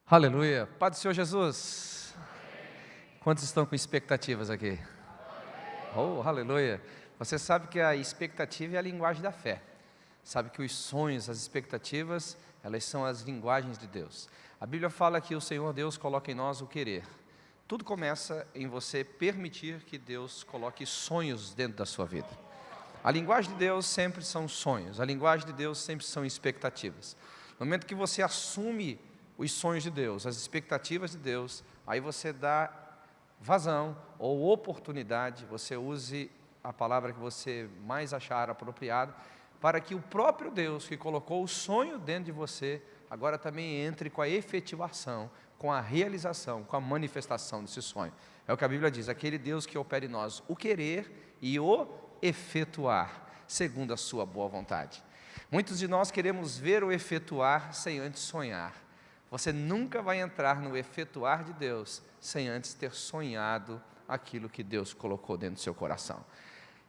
Aleluia, Pai do Senhor Jesus. Quantos estão com expectativas aqui? Oh, aleluia. Você sabe que a expectativa é a linguagem da fé. Sabe que os sonhos, as expectativas, elas são as linguagens de Deus. A Bíblia fala que o Senhor Deus coloca em nós o querer. Tudo começa em você permitir que Deus coloque sonhos dentro da sua vida. A linguagem de Deus sempre são sonhos, a linguagem de Deus sempre são expectativas. No momento que você assume os sonhos de Deus, as expectativas de Deus, aí você dá vazão ou oportunidade, você use a palavra que você mais achar apropriada, para que o próprio Deus que colocou o sonho dentro de você, agora também entre com a efetivação, com a realização, com a manifestação desse sonho. É o que a Bíblia diz, aquele Deus que opera em nós o querer e o efetuar, segundo a sua boa vontade. Muitos de nós queremos ver o efetuar sem antes sonhar. Você nunca vai entrar no efetuar de Deus sem antes ter sonhado aquilo que Deus colocou dentro do seu coração.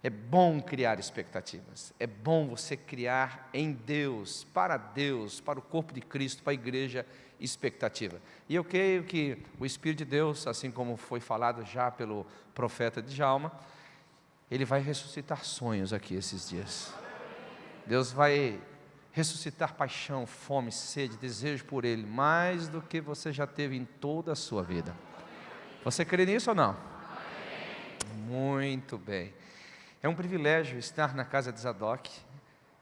É bom criar expectativas, é bom você criar em Deus, para o corpo de Cristo, para a igreja, expectativa. E eu creio que o Espírito de Deus, assim como foi falado já pelo profeta Djalma, ele vai ressuscitar sonhos aqui esses dias. Deus vai ressuscitar paixão, fome, sede, desejo por Ele, mais do que você já teve em toda a sua vida. Você crê nisso ou não? Muito bem. É um privilégio estar na casa de Zadok,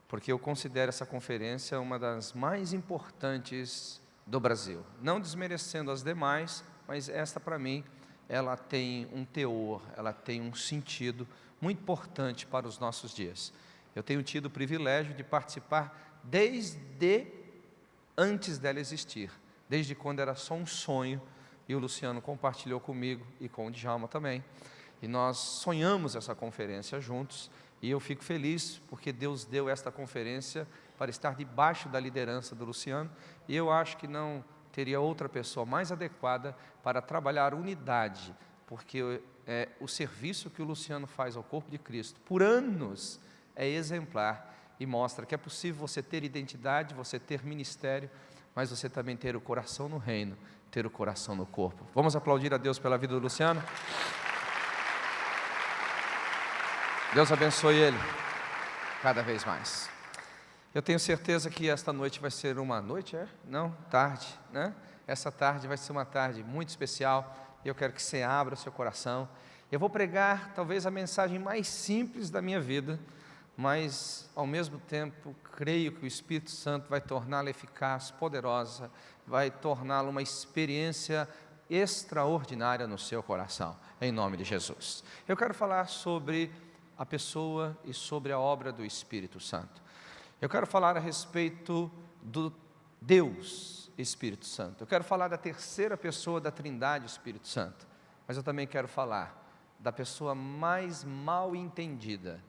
porque eu considero essa conferência uma das mais importantes do Brasil. Não desmerecendo as demais, mas esta para mim, ela tem um teor, ela tem um sentido muito importante para os nossos dias. Eu tenho tido o privilégio de participar desde antes dela existir, desde quando era só um sonho, e o Luciano compartilhou comigo e com o Djalma também, e nós sonhamos essa conferência juntos, e eu fico feliz porque Deus deu esta conferência para estar debaixo da liderança do Luciano, e eu acho que não teria outra pessoa mais adequada para trabalhar unidade, porque o serviço que o Luciano faz ao corpo de Cristo, por anos, é exemplar, e mostra que é possível você ter identidade, você ter ministério, mas você também ter o coração no reino, ter o coração no corpo. Vamos aplaudir a Deus pela vida do Luciano? Deus abençoe ele cada vez mais. Eu tenho certeza que esta noite vai ser uma noite, tarde, né? Essa tarde vai ser uma tarde muito especial, e eu quero que você abra o seu coração. Eu vou pregar talvez a mensagem mais simples da minha vida, mas ao mesmo tempo creio que o Espírito Santo vai torná-la eficaz, poderosa, vai torná-la uma experiência extraordinária no seu coração, em nome de Jesus. Eu quero falar sobre a pessoa e sobre a obra do Espírito Santo. Eu quero falar a respeito do Deus Espírito Santo. Eu quero falar da terceira pessoa da Trindade Espírito Santo, mas eu também quero falar da pessoa mais mal entendida,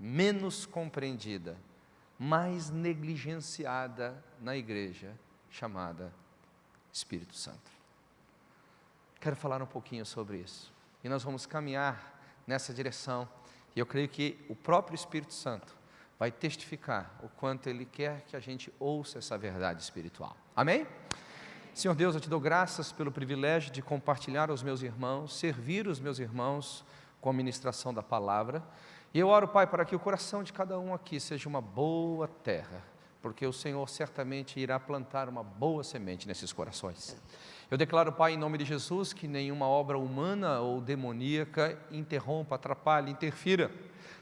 menos compreendida, mais negligenciada na igreja, chamada Espírito Santo. Quero falar um pouquinho sobre isso, e nós vamos caminhar nessa direção, e eu creio que o próprio Espírito Santo vai testificar o quanto Ele quer que a gente ouça essa verdade espiritual. Amém? Senhor Deus, eu te dou graças pelo privilégio de compartilhar aos meus irmãos, servir os meus irmãos com a ministração da palavra. E eu oro, Pai, para que o coração de cada um aqui seja uma boa terra, porque o Senhor certamente irá plantar uma boa semente nesses corações. Eu declaro, Pai, em nome de Jesus, que nenhuma obra humana ou demoníaca interrompa, atrapalhe, interfira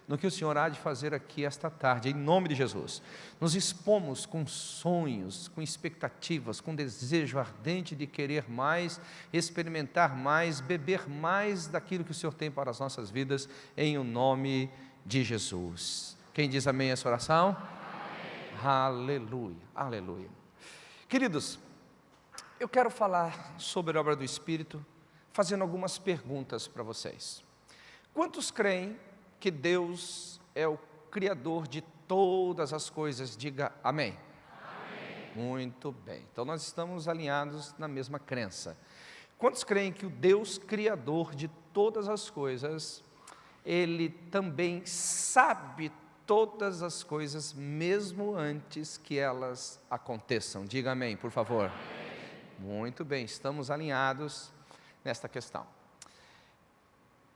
no que o Senhor há de fazer aqui esta tarde, em nome de Jesus. Nos expomos com sonhos, com expectativas, com desejo ardente de querer mais, experimentar mais, beber mais daquilo que o Senhor tem para as nossas vidas, em o nome de Jesus. Quem diz amém a essa oração? Amém. Aleluia, aleluia. Queridos, eu quero falar sobre a obra do Espírito, fazendo algumas perguntas para vocês. Quantos creem que Deus é o Criador de todas as coisas? Diga amém. Amém. Muito bem, então nós estamos alinhados na mesma crença. Quantos creem que o Deus Criador de todas as coisas, Ele também sabe todas as coisas, mesmo antes que elas aconteçam? Diga amém, por favor. Amém. Muito bem, estamos alinhados nesta questão.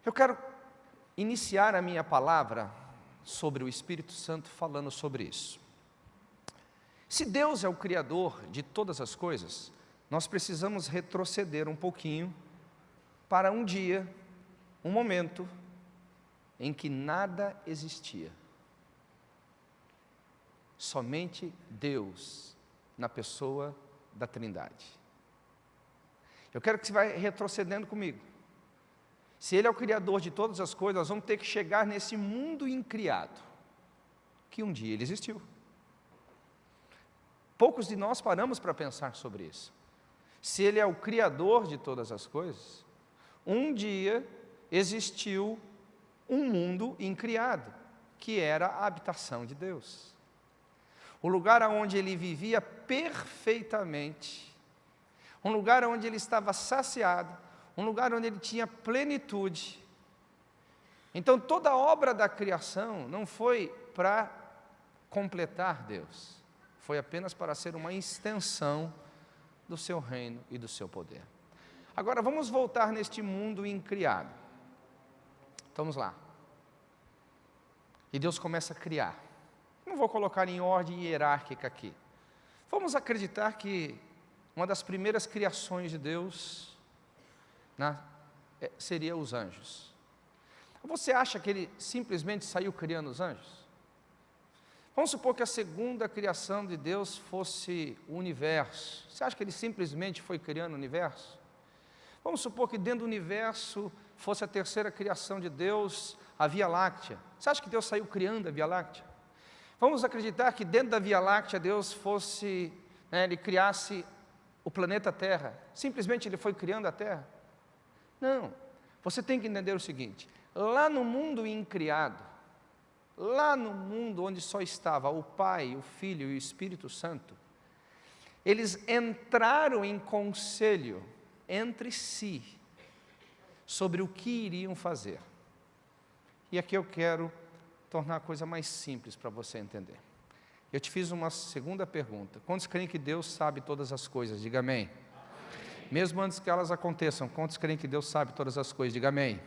Eu quero iniciar a minha palavra sobre o Espírito Santo falando sobre isso. Se Deus é o Criador de todas as coisas, nós precisamos retroceder um pouquinho para um dia, um momento, em que nada existia. Somente Deus, na pessoa da Trindade. Eu quero que você vá retrocedendo comigo. Se Ele é o Criador de todas as coisas, nós vamos ter que chegar nesse mundo incriado, que um dia Ele existiu. Poucos de nós paramos para pensar sobre isso. Se Ele é o Criador de todas as coisas, um dia existiu um mundo incriado, que era a habitação de Deus. O lugar onde Ele vivia perfeitamente, um lugar onde Ele estava saciado, um lugar onde Ele tinha plenitude. Então toda a obra da criação não foi para completar Deus, foi apenas para ser uma extensão do seu reino e do seu poder. Agora vamos voltar neste mundo incriado. Vamos lá. E Deus começa a criar. Não vou colocar em ordem hierárquica aqui. Vamos acreditar que uma das primeiras criações de Deus seria os anjos. Você acha que Ele simplesmente saiu criando os anjos? Vamos supor que a segunda criação de Deus fosse o universo. Você acha que Ele simplesmente foi criando o universo? Vamos supor que dentro do universo fosse a terceira criação de Deus, a Via Láctea. Você acha que Deus saiu criando a Via Láctea? Vamos acreditar que dentro da Via Láctea Deus Ele criasse o planeta Terra. Simplesmente Ele foi criando a Terra? Não. Você tem que entender o seguinte: lá no mundo incriado, lá no mundo onde só estava o Pai, o Filho e o Espírito Santo, eles entraram em conselho entre si sobre o que iriam fazer. E aqui eu quero tornar a coisa mais simples para você entender. Eu te fiz uma segunda pergunta. Quantos creem que Deus sabe todas as coisas? Diga amém. Mesmo antes que elas aconteçam, quantos creem que Deus sabe todas as coisas? Diga amém.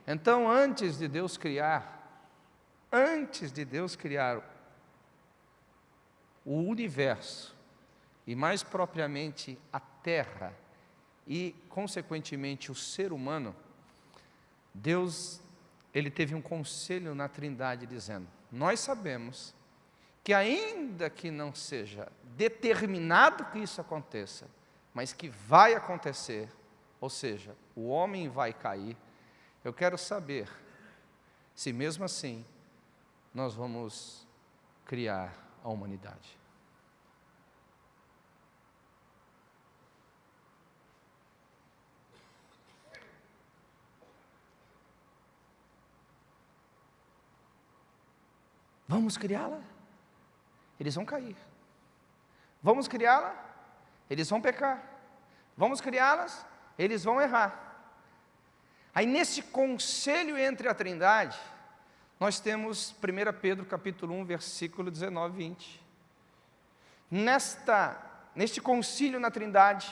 Então, antes de Deus criar o universo, e mais propriamente a terra, e consequentemente o ser humano, Deus, Ele teve um conselho na Trindade dizendo: nós sabemos que ainda que não seja determinado que isso aconteça, mas que vai acontecer, ou seja, o homem vai cair, eu quero saber se mesmo assim nós vamos criar a humanidade. Vamos criá-la? Eles vão cair. Vamos criá-la? Eles vão pecar. Vamos criá-las? Eles vão errar. Aí nesse conselho entre a Trindade, nós temos 1 Pedro capítulo 1, versículo 19 e 20. Neste concílio na Trindade,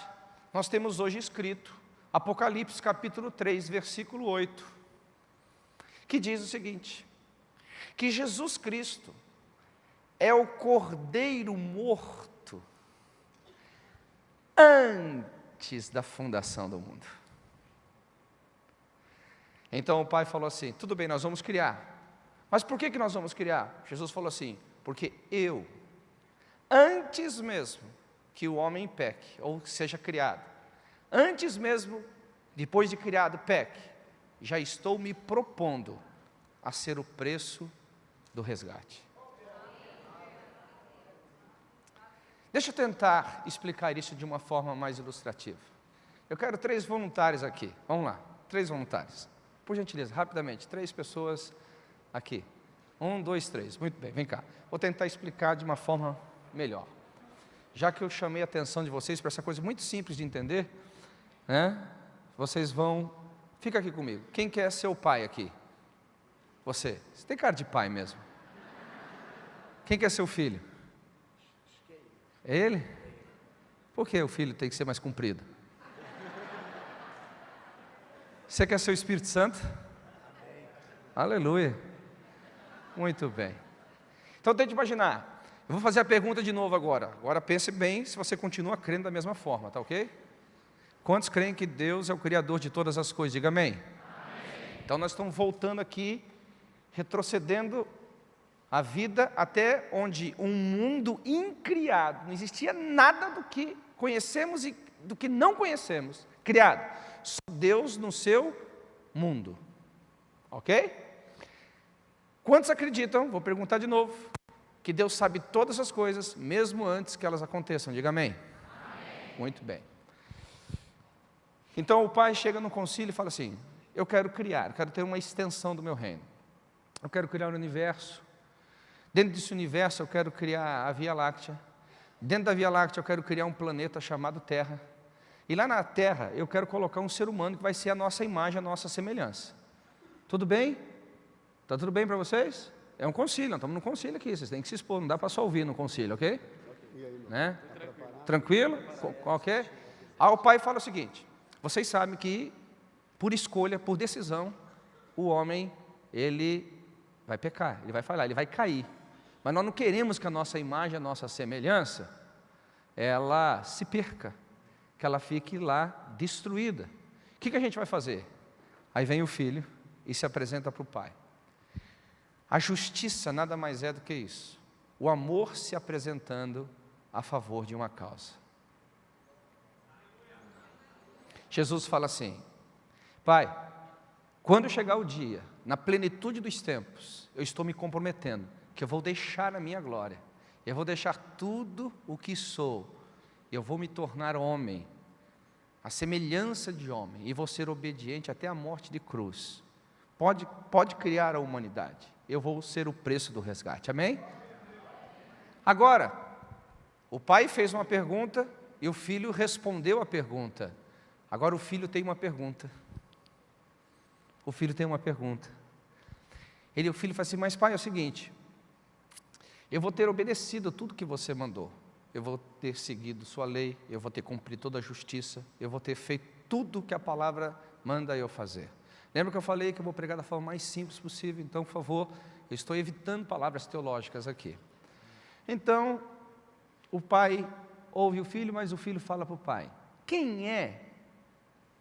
nós temos hoje escrito Apocalipse capítulo 3, versículo 8, que diz o seguinte: que Jesus Cristo é o Cordeiro morto antes da fundação do mundo. Então o Pai falou assim: tudo bem, nós vamos criar. Mas por que nós vamos criar? Jesus falou assim: porque eu, antes mesmo que o homem peque, ou seja criado, antes mesmo, depois de criado, peque, já estou me propondo a ser o preço do resgate. Deixa eu tentar explicar isso de uma forma mais ilustrativa. Eu quero 3 voluntários aqui. Vamos lá, 3 voluntários. Por gentileza, rapidamente, 3 pessoas aqui. 1, 2, 3. Muito bem, vem cá. Vou tentar explicar de uma forma melhor. Já que eu chamei a atenção de vocês para essa coisa muito simples de entender, né? Vocês vão... Fica aqui comigo. Quem quer ser o pai aqui? Você. Você tem cara de pai mesmo. Quem quer ser o filho? É ele? Por que o Filho tem que ser mais comprido? Você quer ser o Espírito Santo? Amém. Aleluia. Muito bem. Então tente imaginar. Eu vou fazer a pergunta de novo agora. Agora pense bem se você continua crendo da mesma forma, tá ok? Quantos creem que Deus é o Criador de todas as coisas? Diga amém. Amém. Então nós estamos voltando aqui, retrocedendo a vida até onde um mundo incriado, não existia nada do que conhecemos e do que não conhecemos, criado. Só Deus no seu mundo. Ok? Quantos acreditam, vou perguntar de novo, que Deus sabe todas as coisas, mesmo antes que elas aconteçam? Diga amém. Amém. Muito bem. Então o pai chega no concílio e fala assim, eu quero criar, quero ter uma extensão do meu reino. Eu quero criar um universo. Dentro desse universo eu quero criar a Via Láctea. Dentro da Via Láctea eu quero criar um planeta chamado Terra. E lá na Terra eu quero colocar um ser humano que vai ser a nossa imagem, a nossa semelhança. Tudo bem? Está tudo bem para vocês? É um concílio, nós estamos no concílio aqui, vocês têm que se expor, não dá para só ouvir no concílio, ok? Né? Tranquilo? Ok? Aí o pai fala o seguinte, vocês sabem que por escolha, por decisão, o homem, ele vai pecar, ele vai falhar, ele vai cair. Mas nós não queremos que a nossa imagem, a nossa semelhança, ela se perca, que ela fique lá destruída. O que a gente vai fazer? Aí vem o filho e se apresenta para o pai. A justiça nada mais é do que isso. O amor se apresentando a favor de uma causa. Jesus fala assim, pai, quando chegar o dia, na plenitude dos tempos, eu estou me comprometendo, que eu vou deixar a minha glória, eu vou deixar tudo o que sou, eu vou me tornar homem, a semelhança de homem, e vou ser obediente até a morte de cruz. Pode criar a humanidade, eu vou ser o preço do resgate, amém? Agora, o pai fez uma pergunta e o filho respondeu a pergunta. Agora o filho tem uma pergunta. O filho tem uma pergunta. O filho fala assim, mas pai, é o seguinte, eu vou ter obedecido tudo que você mandou, eu vou ter seguido sua lei, eu vou ter cumprido toda a justiça, eu vou ter feito tudo que a palavra manda eu fazer. Lembra que eu falei que eu vou pregar da forma mais simples possível? Então, por favor, eu estou evitando palavras teológicas aqui. Então, o pai ouve o filho, mas o filho fala para o pai, quem é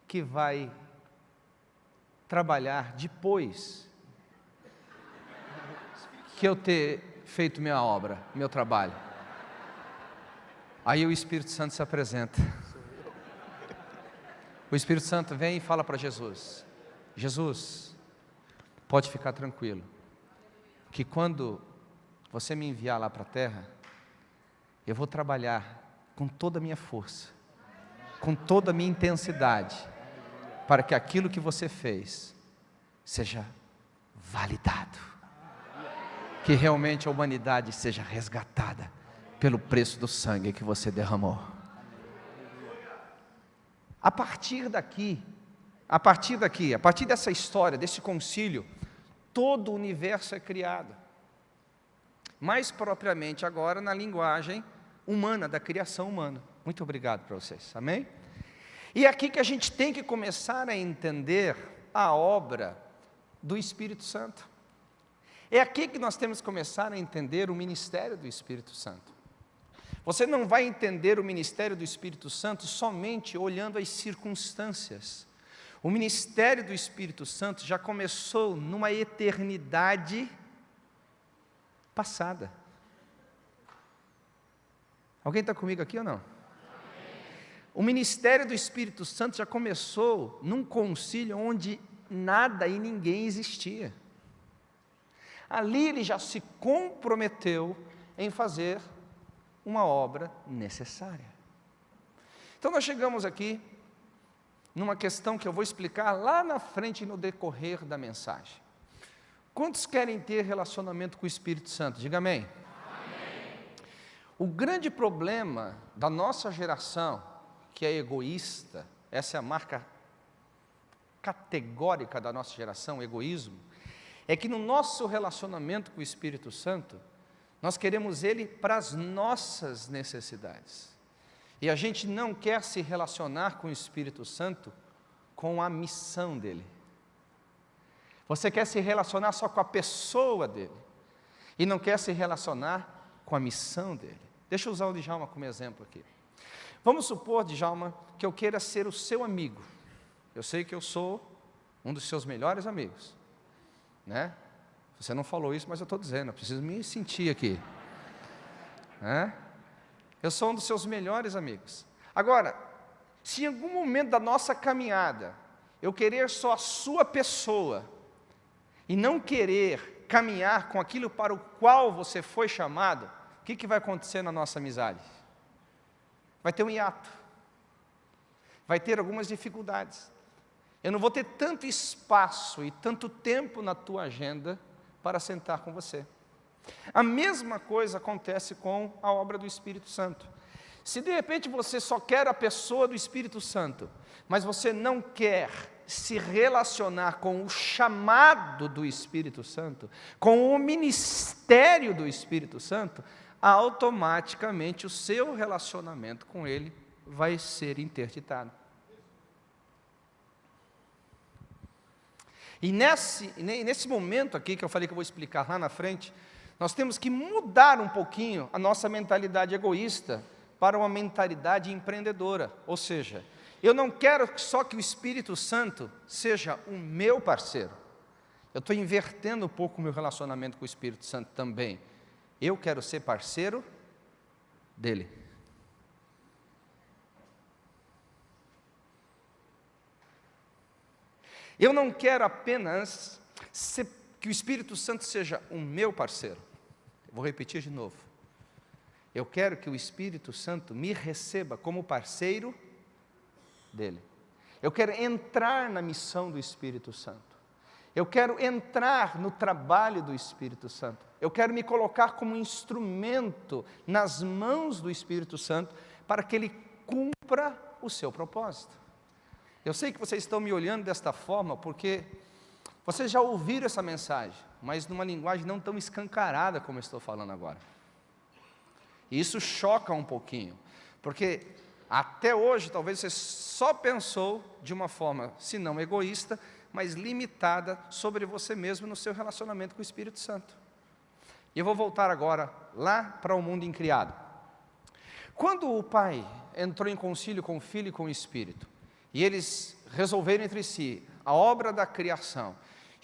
que vai trabalhar depois que eu ter feito minha obra, meu trabalho? Aí o Espírito Santo se apresenta. O Espírito Santo vem e fala para Jesus, Jesus, pode ficar tranquilo, que quando você me enviar lá para a terra, eu vou trabalhar com toda a minha força, com toda a minha intensidade, para que aquilo que você fez seja validado, que realmente a humanidade seja resgatada pelo preço do sangue que você derramou. A partir dessa história, desse concílio, todo o universo é criado. Mais propriamente agora na linguagem humana, da criação humana. Muito obrigado para vocês, amém? E é aqui que a gente tem que começar a entender a obra do Espírito Santo. É aqui que nós temos que começar a entender o ministério do Espírito Santo. Você não vai entender o ministério do Espírito Santo somente olhando as circunstâncias. O ministério do Espírito Santo já começou numa eternidade passada. Alguém está comigo aqui ou não? O ministério do Espírito Santo já começou num concílio onde nada e ninguém existia. Ali ele já se comprometeu em fazer uma obra necessária. Então nós chegamos aqui numa questão que eu vou explicar lá na frente no decorrer da mensagem. Quantos querem ter relacionamento com o Espírito Santo? Diga amém. Amém. O grande problema da nossa geração, que é egoísta, essa é a marca categórica da nossa geração, egoísmo, é que no nosso relacionamento com o Espírito Santo, nós queremos Ele para as nossas necessidades. E a gente não quer se relacionar com o Espírito Santo com a missão dele. Você quer se relacionar só com a pessoa dele. E não quer se relacionar com a missão dele. Deixa eu usar o Djalma como exemplo aqui. Vamos supor, Djalma, que eu queira ser o seu amigo. Eu sei que eu sou um dos seus melhores amigos. Né? Você não falou isso, mas eu estou dizendo, eu preciso me sentir aqui. Né? Eu sou um dos seus melhores amigos. Agora, se em algum momento da nossa caminhada, eu querer só a sua pessoa, e não querer caminhar com aquilo para o qual você foi chamado, o que vai acontecer na nossa amizade? Vai ter um hiato. Vai ter algumas dificuldades. Eu não vou ter tanto espaço e tanto tempo na tua agenda para sentar com você. A mesma coisa acontece com a obra do Espírito Santo. Se de repente você só quer a pessoa do Espírito Santo, mas você não quer se relacionar com o chamado do Espírito Santo, com o ministério do Espírito Santo, automaticamente o seu relacionamento com ele vai ser interditado. E nesse momento aqui, que eu falei que eu vou explicar lá na frente, nós temos que mudar um pouquinho a nossa mentalidade egoísta para uma mentalidade empreendedora. Ou seja, eu não quero só que o Espírito Santo seja o meu parceiro. Eu estou invertendo um pouco o meu relacionamento com o Espírito Santo também. Eu quero ser parceiro dele. Eu não quero apenas que o Espírito Santo seja o meu parceiro. Vou repetir de novo. Eu quero que o Espírito Santo me receba como parceiro dele. Eu quero entrar na missão do Espírito Santo. Eu quero entrar no trabalho do Espírito Santo. Eu quero me colocar como instrumento nas mãos do Espírito Santo para que ele cumpra o seu propósito. Eu sei que vocês estão me olhando desta forma porque vocês já ouviram essa mensagem, mas numa linguagem não tão escancarada como eu estou falando agora. E isso choca um pouquinho, porque até hoje talvez você só pensou de uma forma, se não egoísta, mas limitada sobre você mesmo no seu relacionamento com o Espírito Santo. E eu vou voltar agora lá para o mundo incriado. Quando o Pai entrou em concílio com o Filho e com o Espírito, e eles resolveram entre si a obra da criação,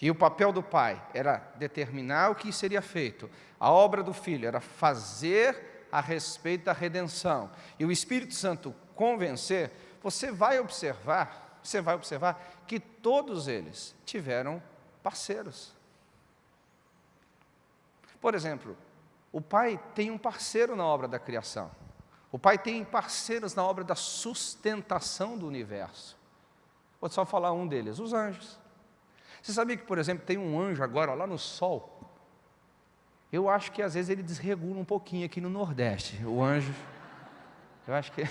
e o papel do Pai era determinar o que seria feito, a obra do Filho era fazer a respeito da redenção, e o Espírito Santo convencer, você vai observar que todos eles tiveram parceiros. Por exemplo, o Pai tem um parceiro na obra da criação. O Pai tem parceiros na obra da sustentação do universo. Vou só falar um deles, os anjos. Você sabia que, por exemplo, tem um anjo agora lá no sol? Eu acho que às vezes ele desregula um pouquinho aqui no Nordeste. O anjo, eu acho que...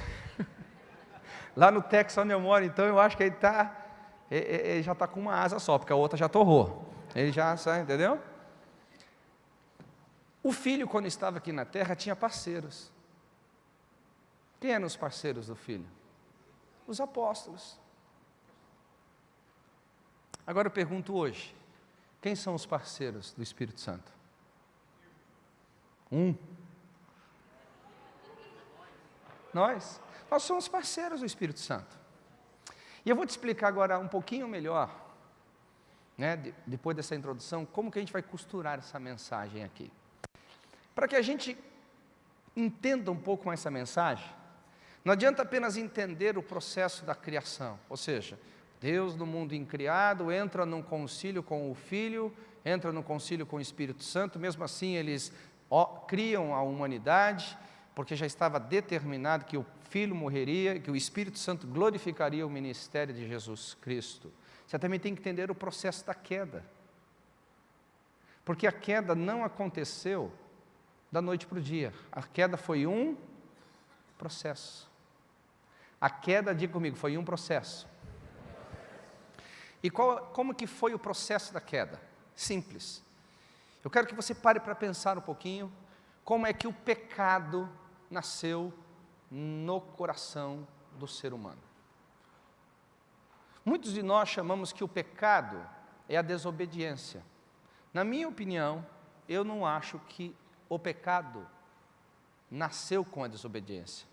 Lá no Texas, onde eu moro, então, eu acho que ele já está com uma asa só, porque a outra já torrou. Ele já sai, entendeu? O Filho, quando estava aqui na terra, tinha parceiros. Quem eram os parceiros do Filho? Os apóstolos. Agora eu pergunto hoje, quem são os parceiros do Espírito Santo? Nós somos parceiros do Espírito Santo. E eu vou te explicar agora um pouquinho melhor, né, depois dessa introdução, como que a gente vai costurar essa mensagem aqui. Para que a gente entenda um pouco mais essa mensagem, não adianta apenas entender o processo da criação, ou seja, Deus no mundo incriado entra num concílio com o Filho, entra num concílio com o Espírito Santo, mesmo assim eles criam a humanidade, porque já estava determinado que o Filho morreria, que o Espírito Santo glorificaria o ministério de Jesus Cristo. Você também tem que entender o processo da queda, porque a queda não aconteceu da noite para o dia, a queda foi um processo. A queda, diga comigo, foi um processo. E como que foi o processo da queda? Simples. Eu quero que você pare para pensar um pouquinho como é que o pecado nasceu no coração do ser humano. Muitos de nós chamamos que o pecado é a desobediência. Na minha opinião, eu não acho que o pecado nasceu com a desobediência.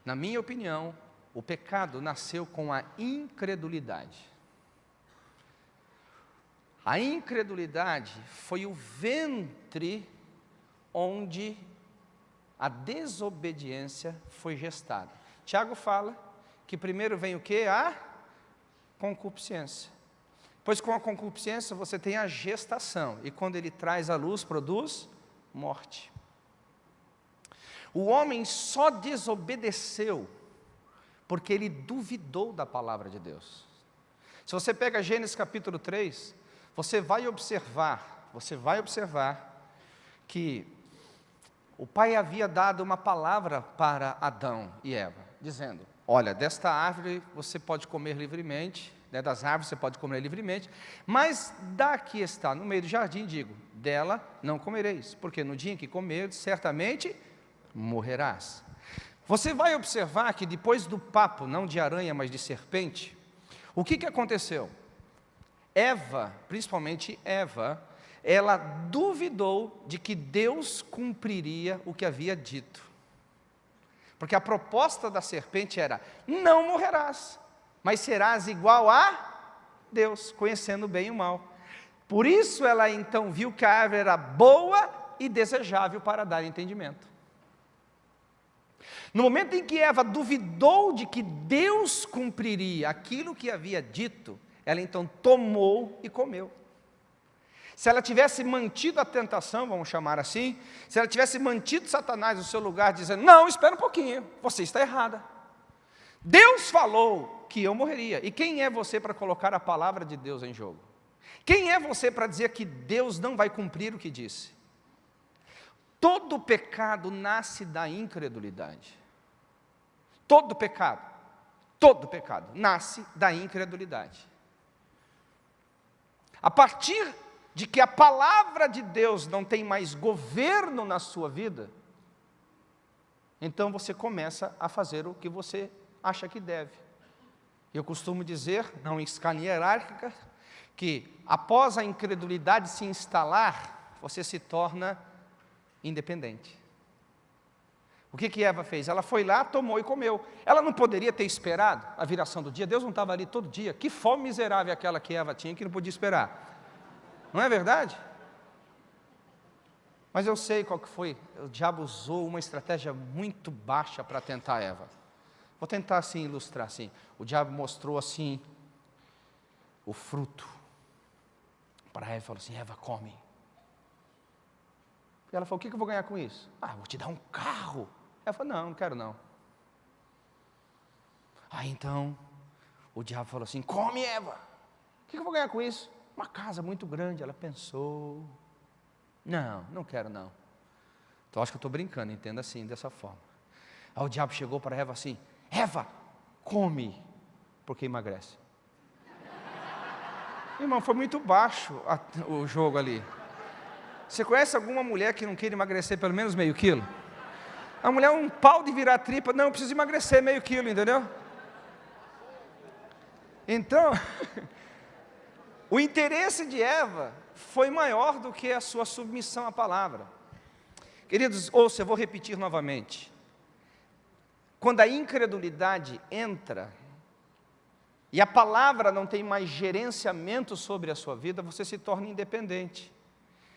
Na minha opinião, o pecado nasceu com a incredulidade. A incredulidade foi o ventre onde a desobediência foi gestada. Tiago fala que primeiro vem o quê? A concupiscência. Pois com a concupiscência você tem a gestação, e quando ele traz à luz, produz morte. O homem só desobedeceu porque ele duvidou da palavra de Deus. Se você pega Gênesis capítulo 3, você vai observar que o pai havia dado uma palavra para Adão e Eva, dizendo: olha, desta árvore você pode comer livremente, né, das árvores você pode comer livremente, mas da que está no meio do jardim, digo, dela não comereis, porque no dia em que comerdes, certamente morrerás. Você vai observar que depois do papo, não de aranha, mas de serpente, o que aconteceu? Eva, principalmente Eva, ela duvidou de que Deus cumpriria o que havia dito. Porque a proposta da serpente era: não morrerás, mas serás igual a Deus, conhecendo o bem e o mal. Por isso ela então viu que a árvore era boa e desejável para dar entendimento. No momento em que Eva duvidou de que Deus cumpriria aquilo que havia dito, ela então tomou e comeu. Se ela tivesse mantido a tentação, vamos chamar assim, se ela tivesse mantido Satanás no seu lugar, dizendo: não, espera um pouquinho, você está errada. Deus falou que eu morreria. E quem é você para colocar a palavra de Deus em jogo? Quem é você para dizer que Deus não vai cumprir o que disse? Todo pecado nasce da incredulidade. Todo pecado nasce da incredulidade. A partir de que a palavra de Deus não tem mais governo na sua vida, então você começa a fazer o que você acha que deve. Eu costumo dizer, não em escala hierárquica, que após a incredulidade se instalar, você se torna independente. O que Eva fez? Ela foi lá, tomou e comeu. Ela não poderia ter esperado a viração do dia? Deus não estava ali todo dia. Que fome miserável aquela que Eva tinha, que não podia esperar. Não é verdade? Mas eu sei qual que foi. O diabo usou uma estratégia muito baixa para tentar Eva. Vou tentar assim ilustrar assim. O diabo mostrou assim o fruto para Eva e falou assim: Eva, come. E ela falou: o que eu vou ganhar com isso? Vou te dar um carro. Ela falou: não quero não. Então o diabo falou assim: come, Eva. O que eu vou ganhar com isso? Uma casa muito grande. Ela pensou: não quero não. Então acho que eu estou brincando, entenda assim, dessa forma. Aí o diabo chegou para Eva assim: Eva, come, porque emagrece. Irmão, foi muito baixo o jogo ali. Você conhece alguma mulher que não queira emagrecer pelo menos meio quilo? A mulher é um pau de virar tripa, não, eu preciso emagrecer meio quilo, entendeu? Então, o interesse de Eva foi maior do que a sua submissão à palavra. Queridos, ouça, eu vou repetir novamente. Quando a incredulidade entra, e a palavra não tem mais gerenciamento sobre a sua vida, você se torna independente.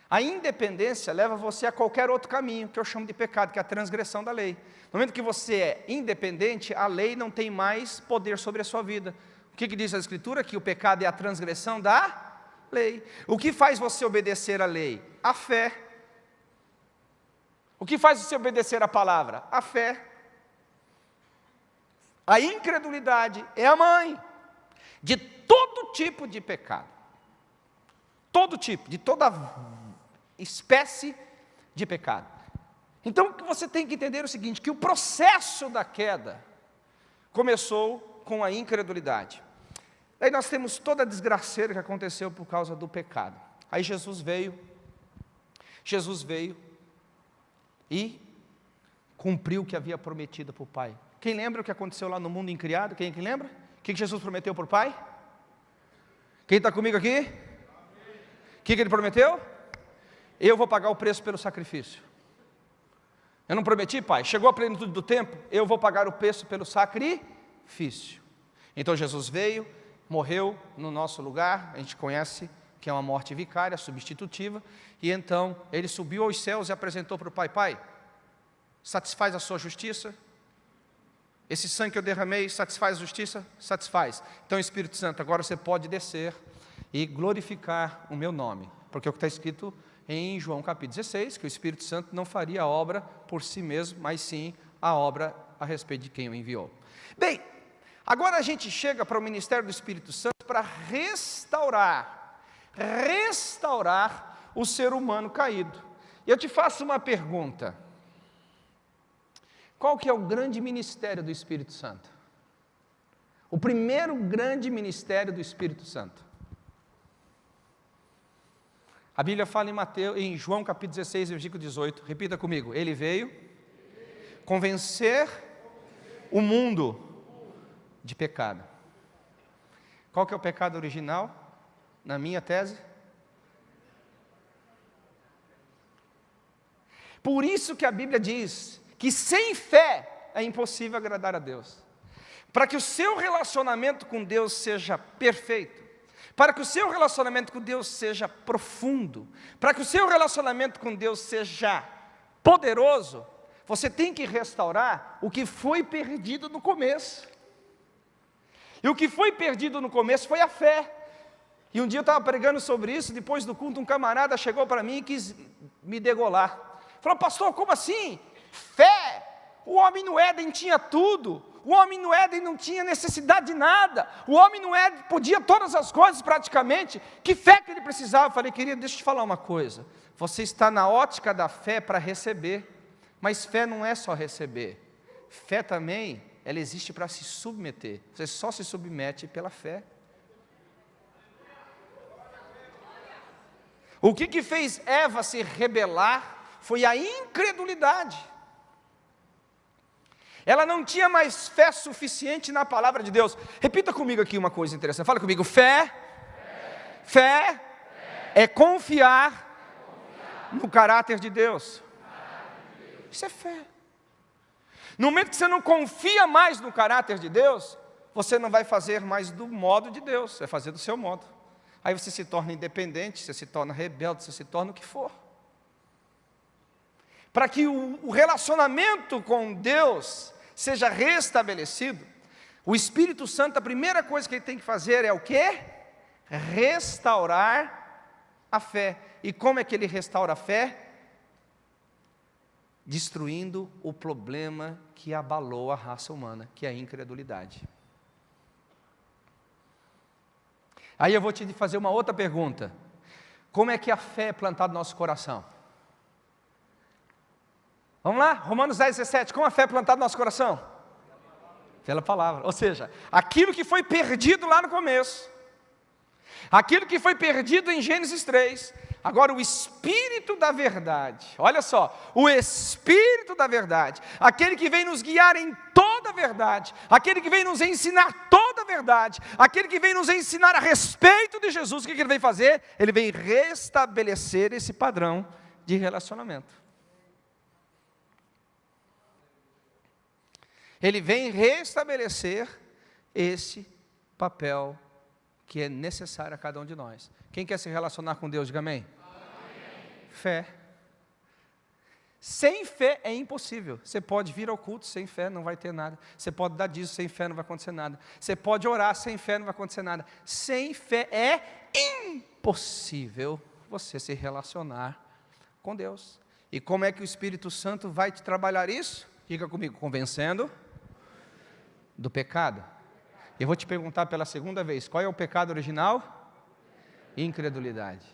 A independência leva você a qualquer outro caminho, que eu chamo de pecado, que é a transgressão da lei. No momento que você é independente, a lei não tem mais poder sobre a sua vida. O que diz a Escritura? Que o pecado é a transgressão da lei. O que faz você obedecer à lei? A fé. O que faz você obedecer à palavra? A fé. A incredulidade é a mãe de todo tipo de pecado. Todo tipo, de toda espécie de pecado. Então, o que você tem que entender é o seguinte, que o processo da queda começou com a incredulidade. Aí nós temos toda a desgraceira que aconteceu por causa do pecado. Aí Jesus veio e cumpriu o que havia prometido para o Pai. Quem lembra o que aconteceu lá no mundo incriado? Quem lembra? O que Jesus prometeu para o Pai? Quem está comigo aqui? O que ele prometeu? Eu vou pagar o preço pelo sacrifício. Eu não prometi, Pai? Chegou a plenitude do tempo, eu vou pagar o preço pelo sacrifício. Então Jesus veio, morreu no nosso lugar, a gente conhece que é uma morte vicária, substitutiva, e então ele subiu aos céus e apresentou para o Pai: Pai, satisfaz a sua justiça? Esse sangue que eu derramei satisfaz a justiça? Satisfaz. Então, Espírito Santo, agora você pode descer e glorificar o meu nome, porque é o que está escrito em João capítulo 16, que o Espírito Santo não faria a obra por si mesmo, mas sim a obra a respeito de quem o enviou. Bem, agora a gente chega para o ministério do Espírito Santo para restaurar o ser humano caído. E eu te faço uma pergunta: qual que é o grande ministério do Espírito Santo? O primeiro grande ministério do Espírito Santo. A Bíblia fala em João capítulo 16, versículo 18, repita comigo: ele veio convencer o mundo de pecado. Qual que é o pecado original, na minha tese? Por isso que a Bíblia diz que sem fé é impossível agradar a Deus. Para que o seu relacionamento com Deus seja perfeito, para que o seu relacionamento com Deus seja profundo, para que o seu relacionamento com Deus seja poderoso, você tem que restaurar o que foi perdido no começo. E o que foi perdido no começo foi a fé. E um dia eu estava pregando sobre isso, depois do culto um camarada chegou para mim e quis me degolar. Falou: pastor, como assim? Fé? O homem no Éden tinha tudo. O homem no Éden não tinha necessidade de nada. O homem no Éden podia todas as coisas praticamente. Que fé que ele precisava? Eu falei: querido, deixa eu te falar uma coisa. Você está na ótica da fé para receber. Mas fé não é só receber. Fé também, ela existe para se submeter. Você só se submete pela fé. O que fez Eva se rebelar foi a incredulidade. Ela não tinha mais fé suficiente na palavra de Deus. Repita comigo aqui uma coisa interessante. Fala comigo: fé é confiar no caráter de Deus. Isso é fé. No momento que você não confia mais no caráter de Deus, você não vai fazer mais do modo de Deus, você vai fazer do seu modo. Aí você se torna independente, você se torna rebelde, você se torna o que for. Para que o relacionamento com Deus seja restabelecido, o Espírito Santo, a primeira coisa que ele tem que fazer é o quê? Restaurar a fé. E como é que ele restaura a fé? Destruindo o problema que abalou a raça humana, que é a incredulidade. Aí eu vou te fazer uma outra pergunta: como é que a fé é plantada no nosso coração? Vamos lá, Romanos 10, 17, como a fé é plantada no nosso coração? Pela palavra, ou seja, aquilo que foi perdido lá no começo, aquilo que foi perdido em Gênesis 3, agora o Espírito da verdade, olha só, o Espírito da verdade, aquele que vem nos guiar em toda a verdade, aquele que vem nos ensinar toda a verdade, aquele que vem nos ensinar a respeito de Jesus, o que ele vem fazer? Ele vem restabelecer esse padrão de relacionamento. Ele vem restabelecer esse papel que é necessário a cada um de nós. Quem quer se relacionar com Deus, diga amém. Amém. Fé. Sem fé é impossível. Você pode vir ao culto sem fé, não vai ter nada. Você pode dar dízimo sem fé, não vai acontecer nada. Você pode orar sem fé, não vai acontecer nada. Sem fé é impossível você se relacionar com Deus. E como é que o Espírito Santo vai te trabalhar isso? Diga comigo: convencendo do pecado. Eu vou te perguntar pela segunda vez: qual é o pecado original? Incredulidade.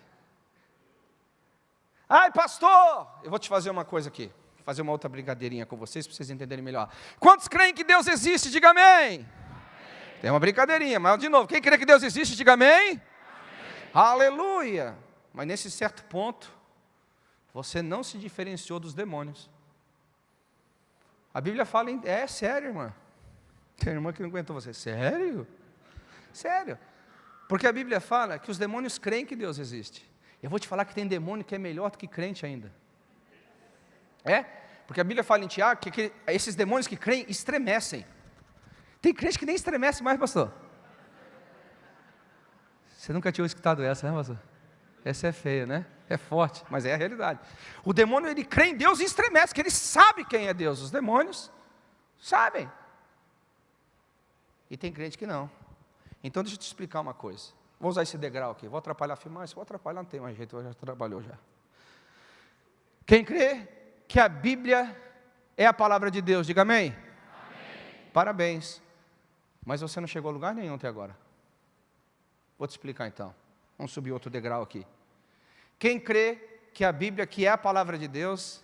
Ai, pastor, eu vou te fazer uma coisa aqui, vou fazer uma outra brincadeirinha com vocês, para vocês entenderem melhor. Quantos creem que Deus existe? Diga amém. Amém. Tem uma brincadeirinha, mas de novo, quem crê que Deus existe? Diga amém. Amém. Aleluia. Mas nesse certo ponto, você não se diferenciou dos demônios. A Bíblia fala, é sério, irmã. Tem irmã que não aguentou você. Sério? Sério. Porque a Bíblia fala que os demônios creem que Deus existe. Eu vou te falar que tem demônio que é melhor do que crente ainda. É? Porque a Bíblia fala em Tiago que esses demônios que creem estremecem. Tem crente que nem estremece mais, pastor. Você nunca tinha escutado essa, né, pastor? Essa é feia, né? É forte, mas é a realidade. O demônio, ele crê em Deus e estremece, porque ele sabe quem é Deus. Os demônios sabem. E tem crente que não. Então deixa eu te explicar uma coisa. Vou usar esse degrau aqui. Vou atrapalhar a filmagem? Se vou atrapalhar, não tem mais jeito, já trabalhou já. Quem crê que a Bíblia é a palavra de Deus, diga amém. Amém. Parabéns. Mas você não chegou a lugar nenhum até agora. Vou te explicar então. Vamos subir outro degrau aqui. Quem crê que a Bíblia, que é a palavra de Deus,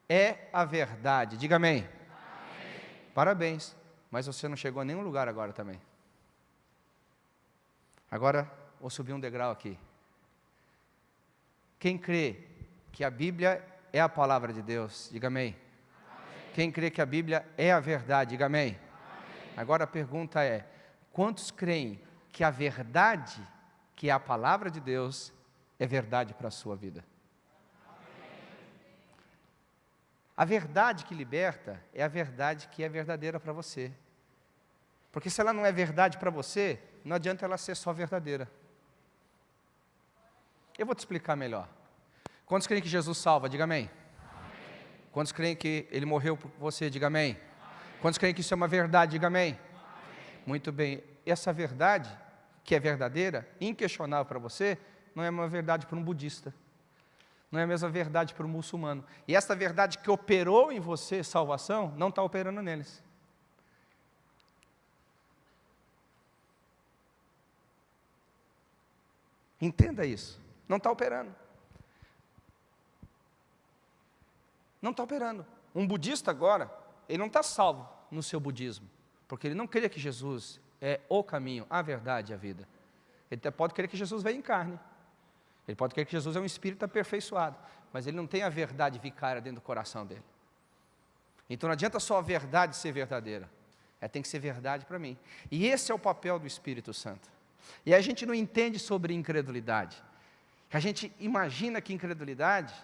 é a verdade, diga amém. Amém. Parabéns. Mas você não chegou a nenhum lugar agora também. Agora, vou subir um degrau aqui. Quem crê que a Bíblia é a palavra de Deus, diga amém. Amém. Quem crê que a Bíblia é a verdade, diga amém. Amém. Agora a pergunta é, quantos creem que a verdade, que é a palavra de Deus, é verdade para a sua vida? Amém. A verdade que liberta é a verdade que é verdadeira para você. Porque se ela não é verdade para você, não adianta ela ser só verdadeira. Eu vou te explicar melhor. Quantos creem que Jesus salva? Diga amém. Amém. Quantos creem que Ele morreu por você? Diga amém. Amém. Quantos creem que isso é uma verdade? Diga amém. Amém. Muito bem. Essa verdade, que é verdadeira, inquestionável para você, não é uma verdade para um budista. Não é a mesma verdade para um muçulmano. E essa verdade que operou em você, salvação, não está operando neles. Entenda isso. Não está operando. Não está operando. Um budista agora, ele não está salvo no seu budismo, porque ele não crê que Jesus é o caminho, a verdade e a vida. Ele até pode crer que Jesus veio em carne. Ele pode crer que Jesus é um espírito aperfeiçoado, mas ele não tem a verdade vicária dentro do coração dele. Então não adianta só a verdade ser verdadeira. Tem que ser verdade para mim. E esse é o papel do Espírito Santo. E a gente não entende sobre incredulidade. A gente imagina que incredulidade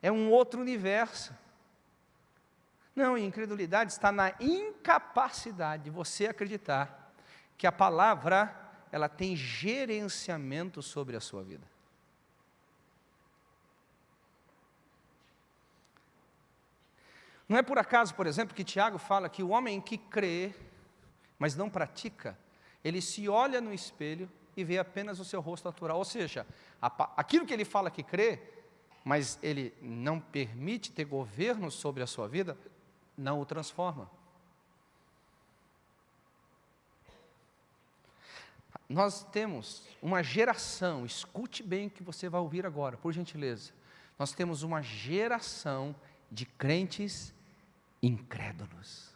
é um outro universo. Não, incredulidade está na incapacidade de você acreditar que a palavra, ela tem gerenciamento sobre a sua vida. Não é por acaso, por exemplo, que Tiago fala que o homem que crê, mas não pratica, ele se olha no espelho e vê apenas o seu rosto natural. Ou seja, aquilo que ele fala que crê, mas ele não permite ter governo sobre a sua vida, não o transforma. Nós temos uma geração, escute bem o que você vai ouvir agora, por gentileza. Nós temos uma geração de crentes incrédulos.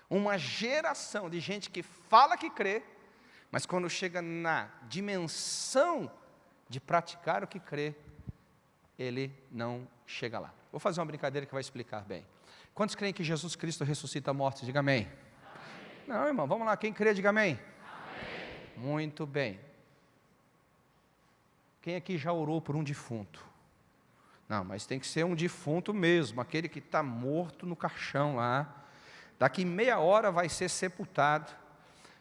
Uma geração de gente que fala que crê, mas quando chega na dimensão de praticar o que crê, ele não chega lá. Vou fazer uma brincadeira que vai explicar bem. Quantos creem que Jesus Cristo ressuscita mortos? Diga amém. Amém. Não, irmão, vamos lá, quem crê, diga amém. Amém. Muito bem. Quem aqui já orou por um defunto? Não, mas tem que ser um defunto mesmo, aquele que está morto no caixão lá. Daqui meia hora vai ser sepultado.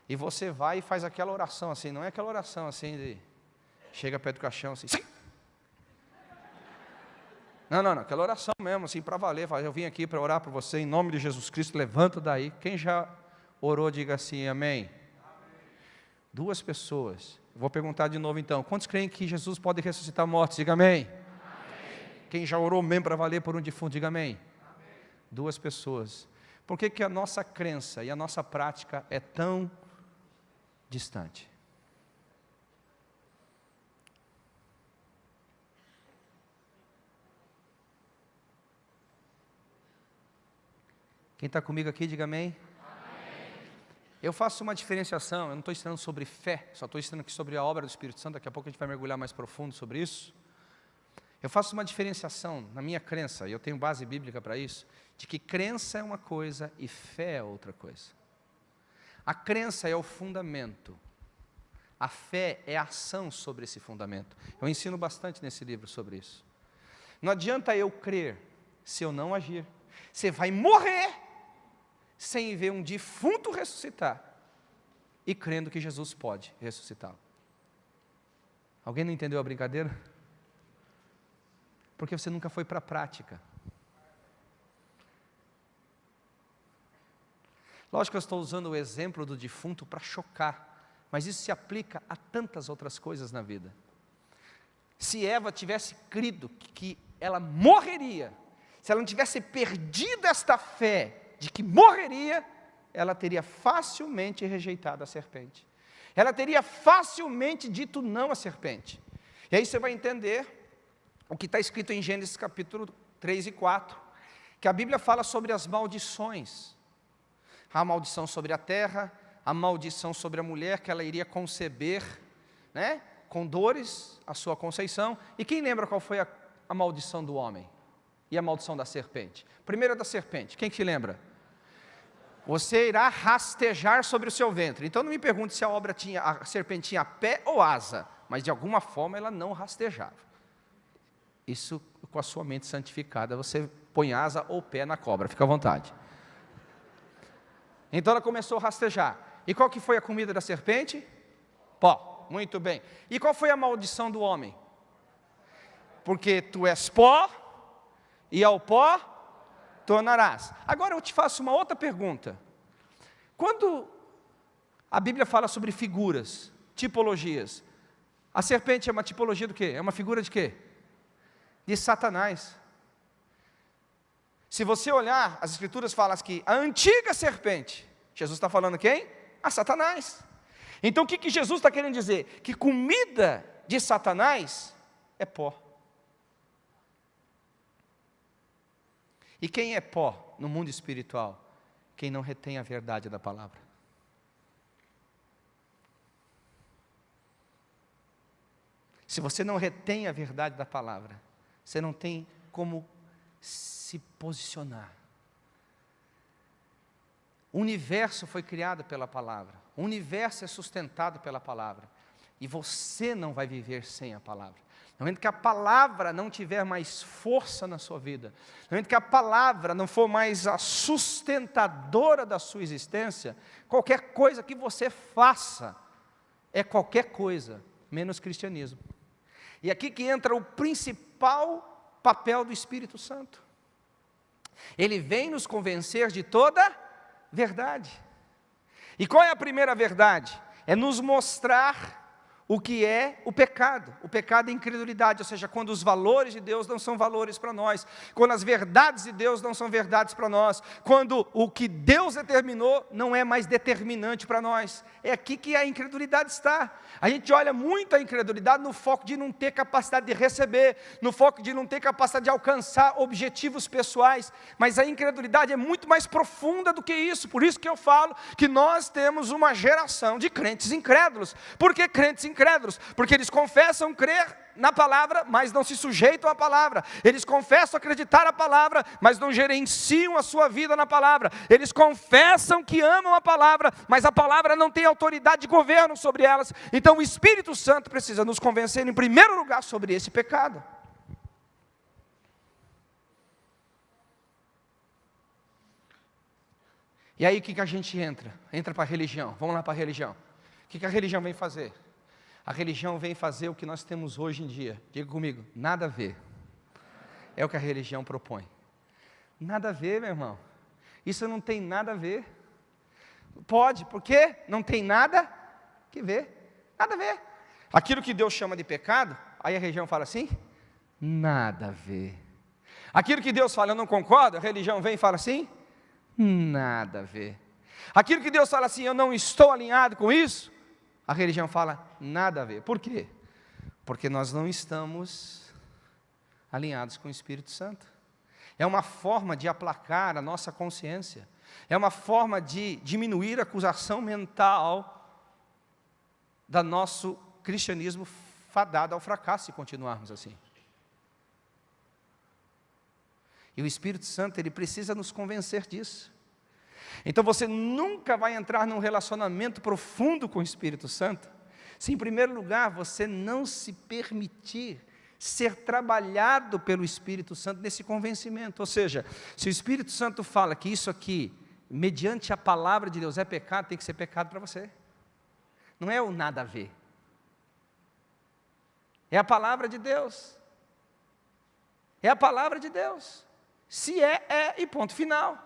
E você vai e faz aquela oração assim, não é aquela oração assim de... Chega perto do caixão assim... Sim! Não, aquela oração mesmo, assim, para valer. Eu vim aqui para orar por você, em nome de Jesus Cristo, levanta daí. Quem já orou, diga assim, amém. Duas pessoas. Vou perguntar de novo então, quantos creem que Jesus pode ressuscitar mortos? Diga amém. Quem já orou mesmo para valer por um defunto, diga amém. Duas pessoas. Por que a nossa crença e a nossa prática é tão distante? Quem está comigo aqui, diga amém. Amém. Eu faço uma diferenciação, eu não estou ensinando sobre fé, só estou ensinando aqui sobre a obra do Espírito Santo, daqui a pouco a gente vai mergulhar mais profundo sobre isso. Eu faço uma diferenciação na minha crença, e eu tenho base bíblica para isso, de que crença é uma coisa e fé é outra coisa. A crença é o fundamento, a fé é a ação sobre esse fundamento. Eu ensino bastante nesse livro sobre isso. Não adianta eu crer se eu não agir. Você vai morrer sem ver um defunto ressuscitar e crendo que Jesus pode ressuscitá-lo. Alguém não entendeu a brincadeira? Porque você nunca foi para a prática. Lógico que eu estou usando o exemplo do defunto para chocar, mas isso se aplica a tantas outras coisas na vida. Se Eva tivesse crido que ela morreria, se ela não tivesse perdido esta fé de que morreria, ela teria facilmente rejeitado a serpente. Ela teria facilmente dito não à serpente. E aí você vai entender o que está escrito em Gênesis capítulo 3 e 4, que a Bíblia fala sobre as maldições. A maldição sobre a terra, a maldição sobre a mulher, que ela iria conceber, né, com dores, a sua conceição. E quem lembra qual foi a maldição do homem? E a maldição da serpente? Primeiro da serpente, quem que lembra? Você irá rastejar sobre o seu ventre. Então não me pergunte se a serpente tinha pé ou asa, mas de alguma forma ela não rastejava. Isso com a sua mente santificada, você põe asa ou pé na cobra, fica à vontade. Então ela começou a rastejar. E qual que foi a comida da serpente? Pó, muito bem. E qual foi a maldição do homem? Porque tu és pó, e ao pó tornarás. Agora eu te faço uma outra pergunta. Quando a Bíblia fala sobre figuras, tipologias, a serpente é uma tipologia do quê? É uma figura de quê? De Satanás. Se você olhar, as Escrituras falam que a antiga serpente, Jesus está falando quem? A Satanás. Então o que Jesus está querendo dizer? Que comida de Satanás é pó. E quem é pó no mundo espiritual? Quem não retém a verdade da palavra. Se você não retém a verdade da palavra, você não tem como se posicionar. O universo foi criado pela palavra. O universo é sustentado pela palavra. E você não vai viver sem a palavra. No momento que a palavra não tiver mais força na sua vida, no momento que a palavra não for mais a sustentadora da sua existência, qualquer coisa que você faça é qualquer coisa, menos cristianismo. E aqui que entra o principal papel do Espírito Santo. Ele vem nos convencer de toda verdade. E qual é a primeira verdade? É nos mostrar o que é o pecado. O pecado é incredulidade, ou seja, quando os valores de Deus não são valores para nós, quando as verdades de Deus não são verdades para nós, quando o que Deus determinou não é mais determinante para nós. É aqui que a incredulidade está. A gente olha muito a incredulidade no foco de não ter capacidade de receber, no foco de não ter capacidade de alcançar objetivos pessoais, mas a incredulidade é muito mais profunda do que isso. Por isso que eu falo que nós temos uma geração de crentes incrédulos. Por que crentes incrédulos? Porque eles confessam crer na palavra, mas não se sujeitam à palavra. Eles confessam acreditar a palavra, mas não gerenciam a sua vida na palavra. Eles confessam que amam a palavra, mas a palavra não tem autoridade de governo sobre elas. Então o Espírito Santo precisa nos convencer em primeiro lugar sobre esse pecado. E aí o que a gente entra? Entra para a religião. Vamos lá para a religião. O que a religião vem fazer? A religião vem fazer o que nós temos hoje em dia. Diga comigo, nada a ver. É o que a religião propõe. Nada a ver, meu irmão. Isso não tem nada a ver. Pode, porque não tem nada que ver. Nada a ver. Aquilo que Deus chama de pecado, aí a religião fala assim, nada a ver. Aquilo que Deus fala, eu não concordo, a religião vem e fala assim, nada a ver. Aquilo que Deus fala assim, eu não estou alinhado com isso, a religião fala, nada a ver. Por quê? Porque nós não estamos alinhados com o Espírito Santo. É uma forma de aplacar a nossa consciência. É uma forma de diminuir a acusação mental do nosso cristianismo fadado ao fracasso se continuarmos assim. E o Espírito Santo, ele precisa nos convencer disso. Então você nunca vai entrar num relacionamento profundo com o Espírito Santo, se em primeiro lugar você não se permitir ser trabalhado pelo Espírito Santo nesse convencimento. Ou seja, se o Espírito Santo fala que isso aqui, mediante a palavra de Deus, é pecado, tem que ser pecado para você. Não é o nada a ver. É a palavra de Deus. É a palavra de Deus. Se é e ponto final.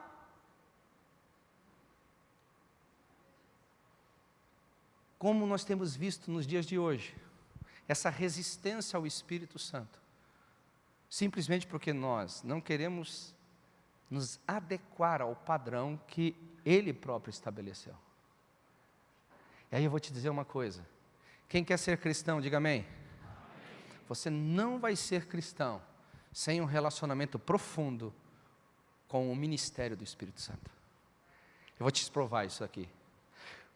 Como nós temos visto nos dias de hoje, essa resistência ao Espírito Santo, simplesmente porque nós não queremos nos adequar ao padrão que Ele próprio estabeleceu. E aí eu vou te dizer uma coisa, quem quer ser cristão, diga amém. Você não vai ser cristão sem um relacionamento profundo com o ministério do Espírito Santo. Eu vou te provar isso aqui.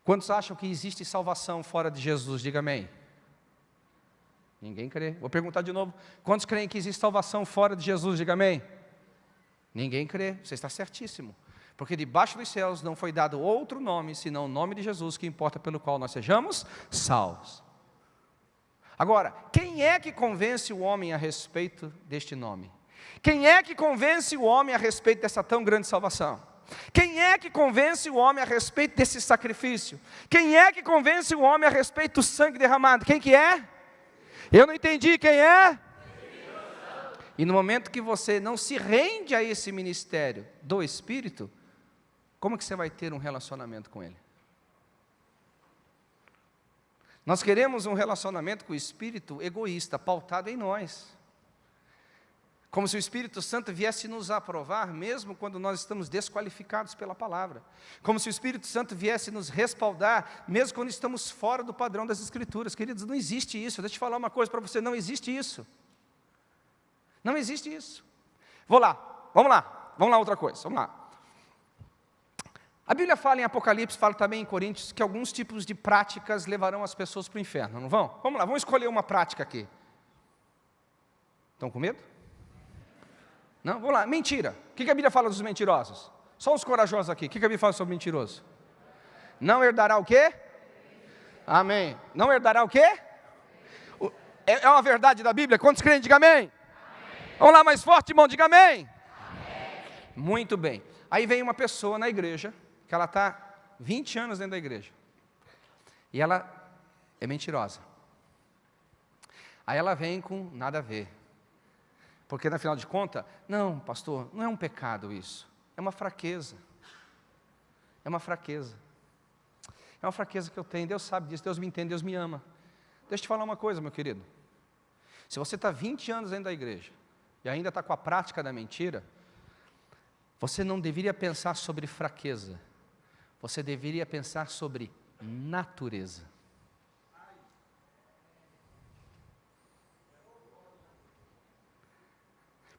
Quantos acham que existe salvação fora de Jesus? Diga amém. Ninguém crê. Vou perguntar de novo. Quantos creem que existe salvação fora de Jesus? Diga amém. Ninguém crê. Você está certíssimo. Porque debaixo dos céus não foi dado outro nome, senão o nome de Jesus, que importa pelo qual nós sejamos salvos. Agora, quem é que convence o homem a respeito deste nome? Quem é que convence o homem a respeito dessa tão grande salvação? Quem é que convence o homem a respeito desse sacrifício? Quem é que convence o homem a respeito do sangue derramado? Quem que é? Eu não entendi, quem é? E no momento que você não se rende a esse ministério do Espírito, como que você vai ter um relacionamento com Ele? Nós queremos um relacionamento com o Espírito egoísta, pautado em nós. Como se o Espírito Santo viesse nos aprovar, mesmo quando nós estamos desqualificados pela palavra. Como se o Espírito Santo viesse nos respaldar, mesmo quando estamos fora do padrão das Escrituras. Queridos, não existe isso. Deixa eu falar uma coisa para você, não existe isso. Não existe isso. Vamos lá outra coisa, vamos lá. A Bíblia fala em Apocalipse, fala também em Coríntios, que alguns tipos de práticas levarão as pessoas para o inferno, não vão? Vamos lá, vamos escolher uma prática aqui. Estão com medo? Não? Vamos lá, mentira. O que a Bíblia fala dos mentirosos? Só os corajosos aqui. O que a Bíblia fala sobre mentiroso? Não herdará o quê? Amém. Não herdará o quê? É uma verdade da Bíblia? Quantos creem? Diga amém. Vamos lá, mais forte, irmão, diga amém. Muito bem. Aí vem uma pessoa na igreja, que ela está 20 anos dentro da igreja. E ela é mentirosa. Aí ela vem com nada a ver. Porque, na final de contas, não, pastor, não é um pecado isso. É uma fraqueza. É uma fraqueza. É uma fraqueza que eu tenho. Deus sabe disso, Deus me entende, Deus me ama. Deixa eu te falar uma coisa, meu querido. Se você está 20 anos dentro da igreja e ainda está com a prática da mentira, você não deveria pensar sobre fraqueza. Você deveria pensar sobre natureza.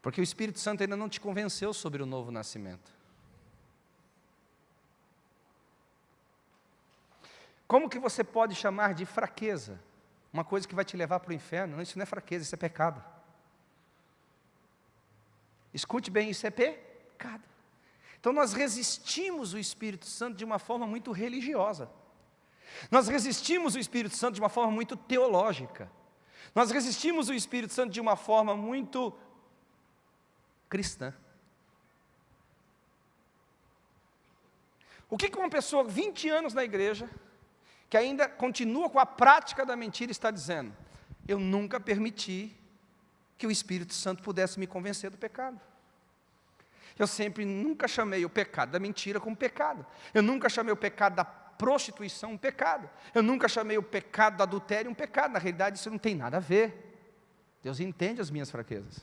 Porque o Espírito Santo ainda não te convenceu sobre o novo nascimento. Como que você pode chamar de fraqueza uma coisa que vai te levar para o inferno? Não, isso não é fraqueza, isso é pecado. Escute bem, isso é pecado. Então nós resistimos o Espírito Santo de uma forma muito religiosa. Nós resistimos o Espírito Santo de uma forma muito teológica. Nós resistimos o Espírito Santo de uma forma muito cristã. O que uma pessoa 20 anos na igreja, que ainda continua com a prática da mentira, está dizendo? Eu nunca permiti que o Espírito Santo pudesse me convencer do pecado. Eu nunca chamei o pecado da mentira como pecado. Eu nunca chamei o pecado da prostituição um pecado. Eu nunca chamei o pecado do adultério um pecado. Na realidade, isso não tem nada a ver. Deus entende as minhas fraquezas.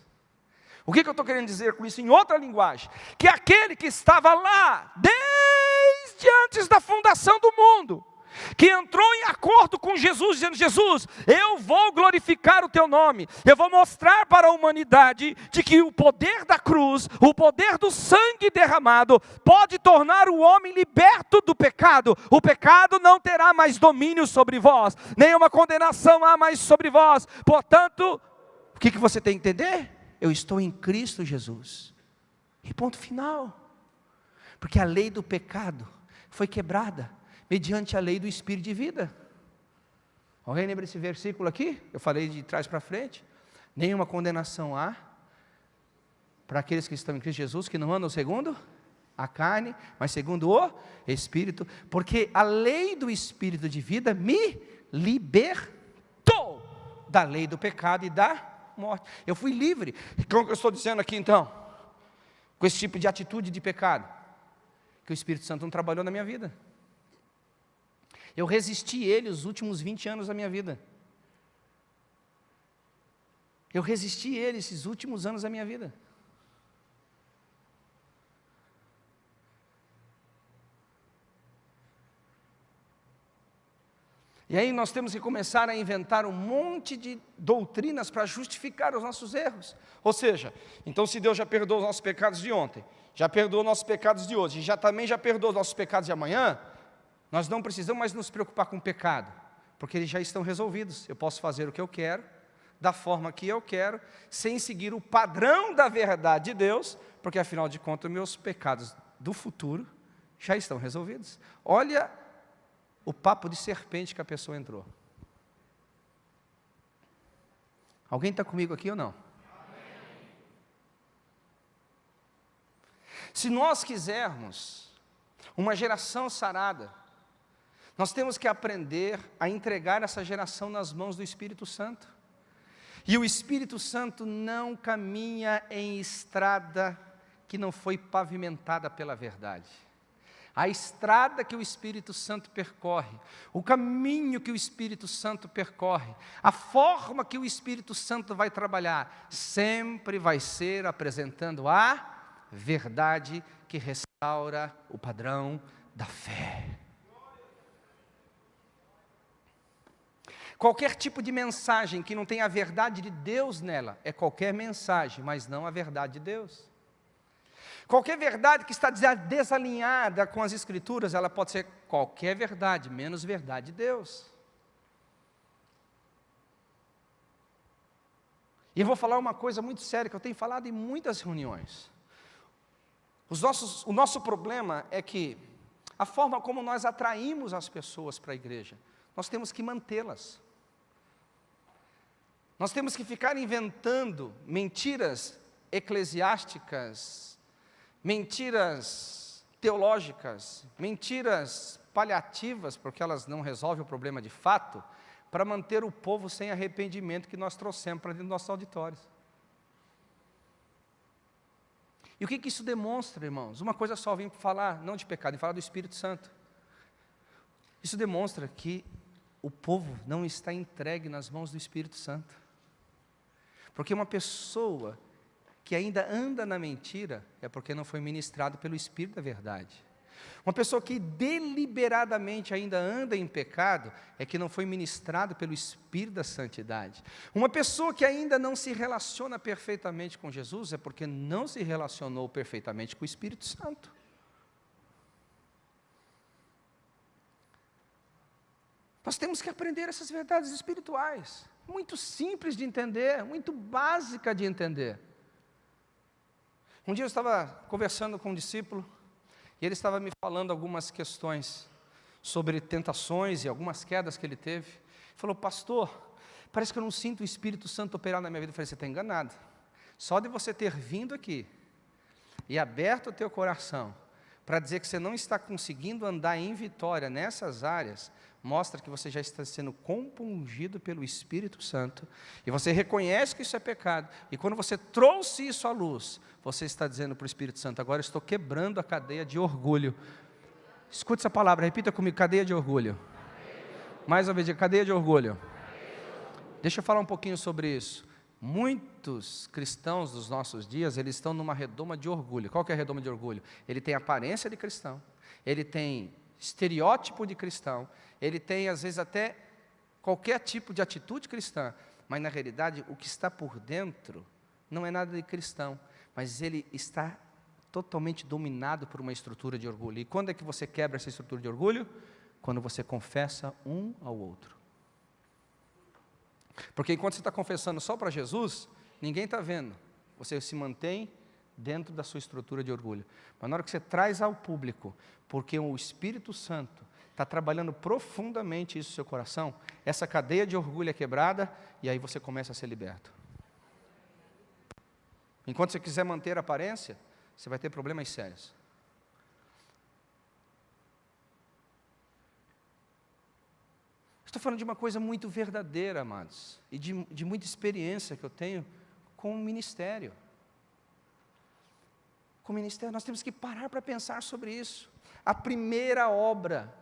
O que eu estou querendo dizer com isso em outra linguagem? Que aquele que estava lá, desde antes da fundação do mundo, que entrou em acordo com Jesus, dizendo: Jesus, eu vou glorificar o teu nome, eu vou mostrar para a humanidade de que o poder da cruz, o poder do sangue derramado, pode tornar o homem liberto do pecado. O pecado não terá mais domínio sobre vós, nenhuma condenação há mais sobre vós. Portanto, o que você tem que entender? Eu estou em Cristo Jesus, e ponto final. Porque a lei do pecado foi quebrada mediante a lei do Espírito de vida. Alguém lembra desse versículo aqui? Eu falei de trás para frente. Nenhuma condenação há para aqueles que estão em Cristo Jesus, que não andam segundo a carne, mas segundo o Espírito. Porque a lei do Espírito de vida me libertou da lei do pecado e da morte. Eu fui livre. Como que eu estou dizendo aqui então? Com esse tipo de atitude de pecado, que o Espírito Santo não trabalhou na minha vida. Eu resisti ele os últimos 20 anos da minha vida. Eu resisti ele esses últimos anos da minha vida. E aí nós temos que começar a inventar um monte de doutrinas para justificar os nossos erros. Ou seja, então se Deus já perdoou os nossos pecados de ontem, já perdoou os nossos pecados de hoje, e também já perdoou os nossos pecados de amanhã, nós não precisamos mais nos preocupar com o pecado, porque eles já estão resolvidos. Eu posso fazer o que eu quero, da forma que eu quero, sem seguir o padrão da verdade de Deus, porque afinal de contas, meus pecados do futuro já estão resolvidos. Olha o papo de serpente que a pessoa entrou. Alguém está comigo aqui ou não? Se nós quisermos uma geração sarada, nós temos que aprender a entregar essa geração nas mãos do Espírito Santo. E o Espírito Santo não caminha em estrada que não foi pavimentada pela verdade. A estrada que o Espírito Santo percorre, o caminho que o Espírito Santo percorre, a forma que o Espírito Santo vai trabalhar, sempre vai ser apresentando a verdade que restaura o padrão da fé. Qualquer tipo de mensagem que não tenha a verdade de Deus nela, é qualquer mensagem, mas não a verdade de Deus. Qualquer verdade que está desalinhada com as Escrituras, ela pode ser qualquer verdade, menos verdade de Deus. E eu vou falar uma coisa muito séria, que eu tenho falado em muitas reuniões. O nosso problema é que a forma como nós atraímos as pessoas para a igreja, nós temos que mantê-las. Nós temos que ficar inventando mentiras eclesiásticas, mentiras teológicas, mentiras paliativas, porque elas não resolvem o problema de fato, para manter o povo sem arrependimento que nós trouxemos para dentro dos nossos auditórios. E o que isso demonstra, irmãos? Uma coisa só, eu vim falar, não de pecado, vim falar do Espírito Santo. Isso demonstra que o povo não está entregue nas mãos do Espírito Santo. Porque uma pessoa que ainda anda na mentira, é porque não foi ministrado pelo Espírito da verdade. Uma pessoa que deliberadamente ainda anda em pecado, é que não foi ministrado pelo Espírito da santidade. Uma pessoa que ainda não se relaciona perfeitamente com Jesus, é porque não se relacionou perfeitamente com o Espírito Santo. Nós temos que aprender essas verdades espirituais, muito simples de entender, muito básica de entender. Um dia eu estava conversando com um discípulo, e ele estava me falando algumas questões sobre tentações e algumas quedas que ele teve. Ele falou: pastor, parece que eu não sinto o Espírito Santo operar na minha vida. Eu falei: você está enganado. Só de você ter vindo aqui e aberto o teu coração para dizer que você não está conseguindo andar em vitória nessas áreas, mostra que você já está sendo compungido pelo Espírito Santo, e você reconhece que isso é pecado, e quando você trouxe isso à luz, você está dizendo para o Espírito Santo: agora eu estou quebrando a cadeia de orgulho. Escute essa palavra, repita comigo: cadeia de orgulho. Mais uma vez, cadeia de orgulho. Deixa eu falar um pouquinho sobre isso. Muitos cristãos dos nossos dias, eles estão numa redoma de orgulho. Qual que é a redoma de orgulho? Ele tem aparência de cristão, ele tem estereótipo de cristão, ele tem às vezes até qualquer tipo de atitude cristã, mas na realidade o que está por dentro não é nada de cristão, mas ele está totalmente dominado por uma estrutura de orgulho. E quando é que você quebra essa estrutura de orgulho? Quando você confessa um ao outro. Porque enquanto você está confessando só para Jesus, ninguém está vendo. Você se mantém dentro da sua estrutura de orgulho. Mas na hora que você traz ao público, porque o Espírito Santo está trabalhando profundamente isso no seu coração, essa cadeia de orgulho é quebrada, e aí você começa a ser liberto. Enquanto você quiser manter a aparência, você vai ter problemas sérios. Estou falando de uma coisa muito verdadeira, amados, e de muita experiência que eu tenho com o ministério. Com o ministério, nós temos que parar para pensar sobre isso. A primeira obra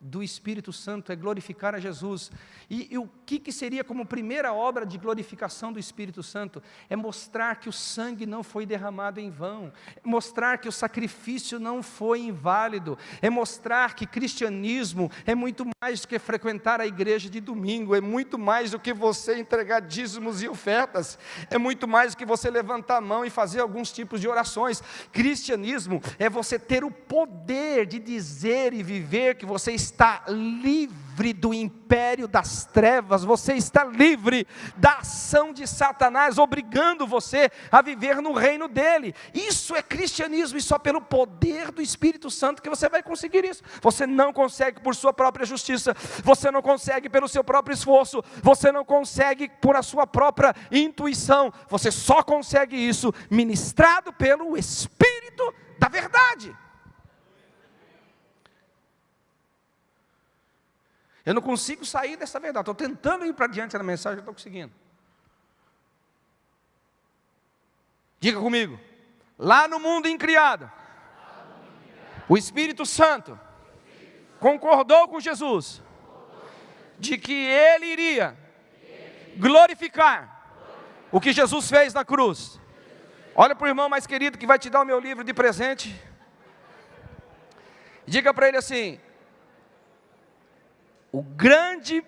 do Espírito Santo é glorificar a Jesus. E o que seria como primeira obra de glorificação do Espírito Santo? É mostrar que o sangue não foi derramado em vão, é mostrar que o sacrifício não foi inválido, é mostrar que cristianismo é muito mais do que frequentar a igreja de domingo, é muito mais do que você entregar dízimos e ofertas, é muito mais do que você levantar a mão e fazer alguns tipos de orações. Cristianismo é você ter o poder de dizer e viver que você está livre do império das trevas, você está livre da ação de Satanás, obrigando você a viver no reino dele. Isso é cristianismo, e só pelo poder do Espírito Santo que você vai conseguir isso. Você não consegue por sua própria justiça, você não consegue pelo seu próprio esforço, você não consegue por a sua própria intuição, você só consegue isso ministrado pelo Espírito da verdade. Eu não consigo sair dessa verdade, estou tentando ir para diante da mensagem, eu estou conseguindo. Diga comigo, lá no mundo incriado, o Espírito Santo concordou com Jesus, de que ele iria glorificar o que Jesus fez na cruz. Olha para o irmão mais querido que vai te dar o meu livro de presente, diga para ele assim: o grande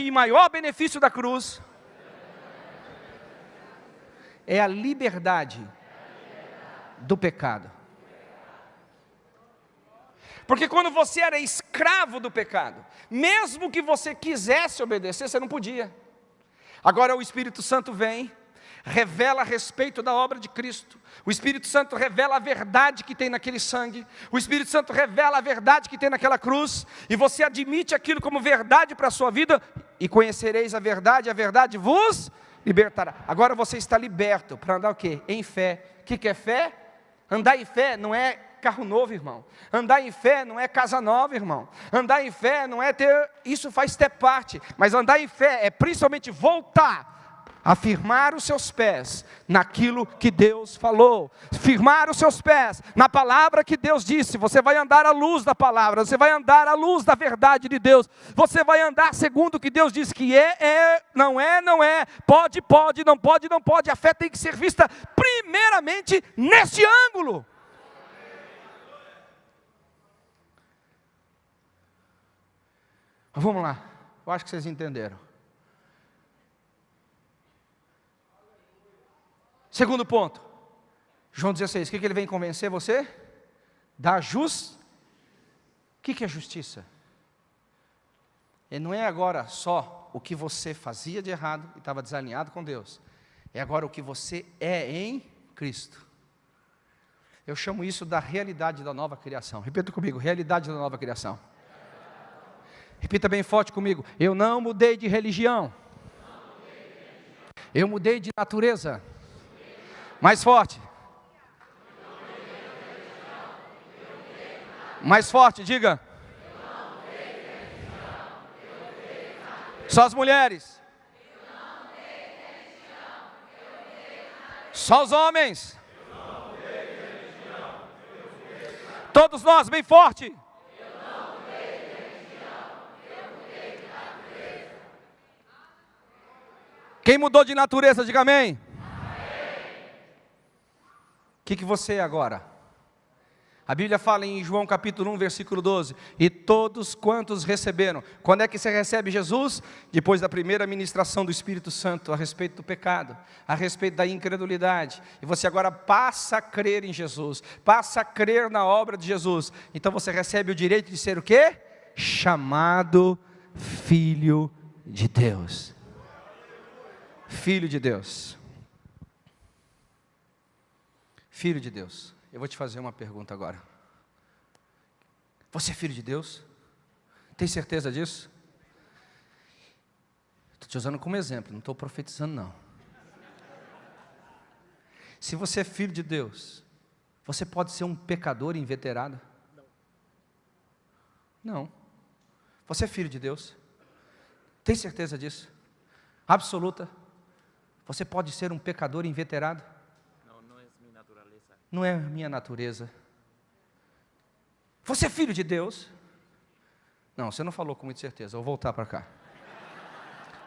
e maior benefício da cruz é a liberdade do pecado. Porque quando você era escravo do pecado, mesmo que você quisesse obedecer, você não podia. Agora o Espírito Santo vem, revela a respeito da obra de Cristo. O Espírito Santo revela a verdade que tem naquele sangue. O Espírito Santo revela a verdade que tem naquela cruz. E você admite aquilo como verdade para a sua vida. E conhecereis a verdade vos libertará. Agora você está liberto para andar o quê? Em fé. O que é fé? Andar em fé não é carro novo, irmão. Andar em fé não é casa nova, irmão. Andar em fé não é ter... Isso faz ter parte. Mas andar em fé é principalmente voltar a firmar os seus pés naquilo que Deus falou, firmar os seus pés na palavra que Deus disse. Você vai andar à luz da palavra, você vai andar à luz da verdade de Deus, você vai andar segundo o que Deus disse que não é, pode, não pode, não pode. A fé tem que ser vista primeiramente nesse ângulo. Vamos lá, eu acho que vocês entenderam. Segundo ponto, João 16, o que ele vem convencer você? Da justiça. O que é justiça? E não é agora só o que você fazia de errado e estava desalinhado com Deus. É agora o que você é em Cristo. Eu chamo isso da realidade da nova criação. Repita comigo, realidade da nova criação. Repita bem forte comigo, eu não mudei de religião. Eu mudei de natureza. Mais forte. Mais forte, diga. Só as mulheres. Só os homens. Todos nós, bem forte. Quem mudou de natureza, diga amém. O que você é agora? A Bíblia fala em João capítulo 1, versículo 12, e todos quantos receberam. Quando é que você recebe Jesus? Depois da primeira ministração do Espírito Santo, a respeito do pecado, a respeito da incredulidade. E você agora passa a crer em Jesus, passa a crer na obra de Jesus. Então você recebe o direito de ser o quê? Chamado Filho de Deus. Filho de Deus. Filho de Deus. Eu vou te fazer uma pergunta agora. Você é filho de Deus? Tem certeza disso? Estou te usando como exemplo, não estou profetizando não. Se você é filho de Deus, você pode ser um pecador inveterado? Não. Você é filho de Deus? Tem certeza disso? Absoluta? Você pode ser um pecador inveterado? Não é minha natureza. Você é filho de Deus? Não, você não falou com muita certeza. Eu vou voltar para cá.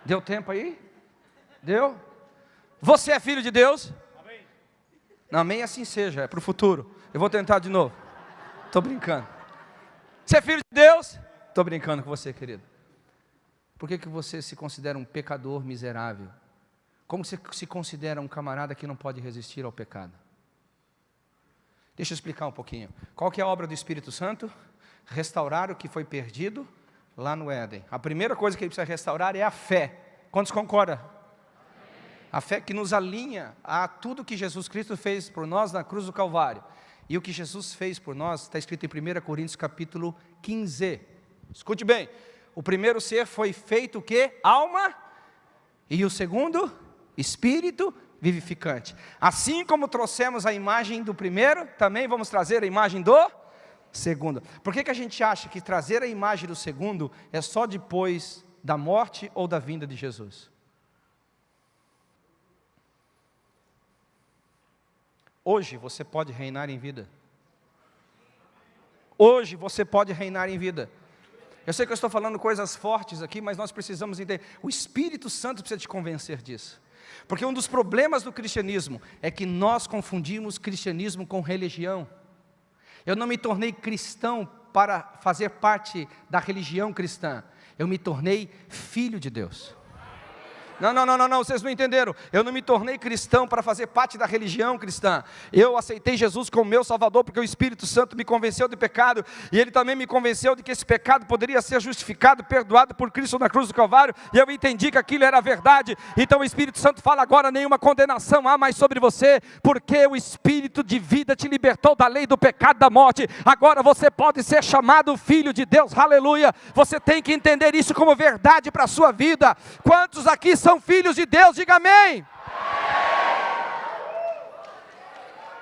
Deu tempo aí? Deu? Você é filho de Deus? Amém. Não, amém assim seja, é para o futuro. Eu vou tentar de novo. Estou brincando. Você é filho de Deus? Estou brincando com você, querido. Por que você se considera um pecador miserável? Como você se considera um camarada que não pode resistir ao pecado? Deixa eu explicar um pouquinho. Qual que é a obra do Espírito Santo? Restaurar o que foi perdido lá no Éden. A primeira coisa que ele precisa restaurar é a fé. Quantos concordam? A fé que nos alinha a tudo que Jesus Cristo fez por nós na cruz do Calvário. E o que Jesus fez por nós está escrito em 1 Coríntios capítulo 15. Escute bem. O primeiro ser foi feito o quê? Alma. E o segundo? Espírito vivificante. Assim como trouxemos a imagem do primeiro, também vamos trazer a imagem do segundo. Por que a gente acha que trazer a imagem do segundo é só depois da morte ou da vinda de Jesus? Hoje você pode reinar em vida. Hoje você pode reinar em vida. Eu sei que eu estou falando coisas fortes aqui, mas nós precisamos entender. O Espírito Santo precisa te convencer disso. Porque um dos problemas do cristianismo é que nós confundimos cristianismo com religião. Eu não me tornei cristão para fazer parte da religião cristã. Eu me tornei filho de Deus. Não, vocês não entenderam. Eu não me tornei cristão para fazer parte da religião cristã. Eu aceitei Jesus como meu Salvador porque o Espírito Santo me convenceu do pecado. E Ele também me convenceu de que esse pecado poderia ser justificado, perdoado por Cristo na cruz do Calvário. E eu entendi que aquilo era verdade. Então o Espírito Santo fala agora, nenhuma condenação há mais sobre você, porque o Espírito de vida te libertou da lei do pecado e da morte. Agora você pode ser chamado filho de Deus, aleluia. Você tem que entender isso como verdade para a sua vida. Quantos aqui são filhos de Deus? Diga amém.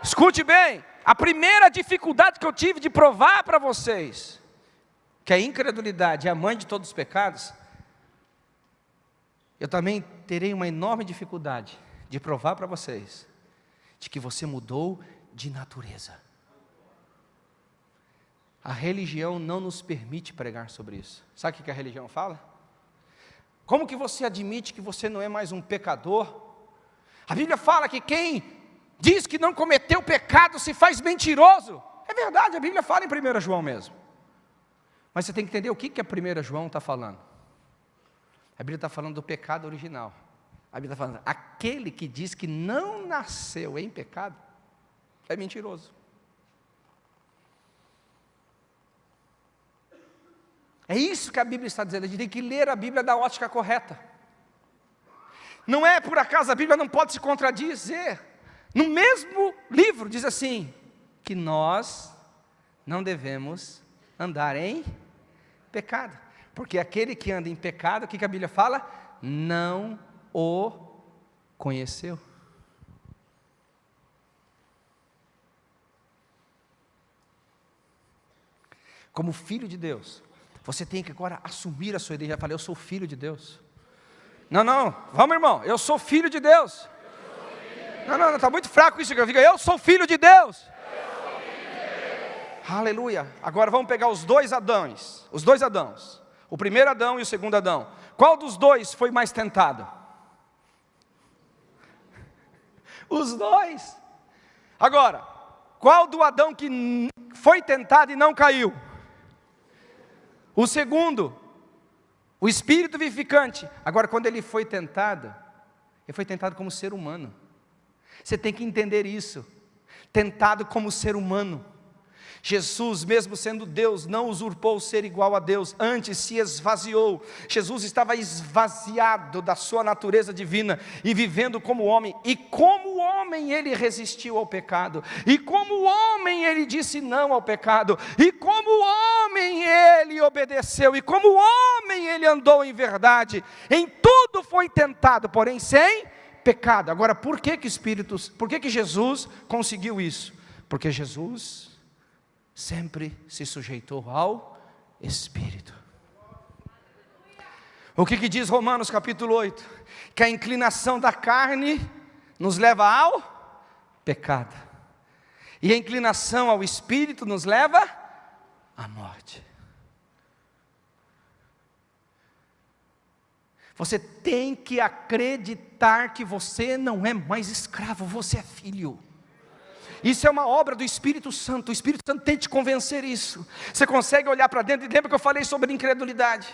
Escute bem, a primeira dificuldade que eu tive de provar para vocês, que a incredulidade é a mãe de todos os pecados, eu também terei uma enorme dificuldade de provar para vocês, de que você mudou de natureza. A religião não nos permite pregar sobre isso. Sabe o que a religião fala? Como que você admite que você não é mais um pecador? A Bíblia fala que quem diz que não cometeu pecado se faz mentiroso. É verdade, a Bíblia fala em 1 João mesmo. Mas você tem que entender o que a 1 João está falando. A Bíblia está falando do pecado original. A Bíblia está falando, aquele que diz que não nasceu em pecado, é mentiroso. É isso que a Bíblia está dizendo, a gente tem que ler a Bíblia da ótica correta. Não é por acaso, a Bíblia não pode se contradizer. No mesmo livro diz assim, que nós não devemos andar em pecado. Porque aquele que anda em pecado, o que a Bíblia fala? Não o conheceu. Como filho de Deus, você tem que agora assumir a sua identidade. Já falei, eu sou filho de Deus. Não, vamos irmão, eu sou filho de Deus. Não, está muito fraco isso. Eu sou filho de Deus. Aleluia. Agora vamos pegar os dois Adãos. O primeiro Adão e o segundo Adão. Qual dos dois foi mais tentado? Os dois. Agora, qual do Adão que foi tentado e não caiu. O segundo, o espírito vivificante. Agora, quando ele foi tentado como ser humano. Você tem que entender isso. Tentado como ser humano. Jesus, mesmo sendo Deus, não usurpou o ser igual a Deus, antes se esvaziou. Jesus estava esvaziado da sua natureza divina e vivendo como homem. E como homem ele resistiu ao pecado. E como homem ele disse não ao pecado. E como homem ele obedeceu. E como homem ele andou em verdade. Em tudo foi tentado, porém sem pecado. Agora, por que Jesus conseguiu isso? Porque Jesus sempre se sujeitou ao Espírito. O que diz Romanos capítulo 8? Que a inclinação da carne nos leva ao pecado. E a inclinação ao Espírito nos leva à morte. Você tem que acreditar que você não é mais escravo, você é filho. Isso é uma obra do Espírito Santo. O Espírito Santo tem que te convencer isso. Você consegue olhar para dentro, e lembra que eu falei sobre incredulidade?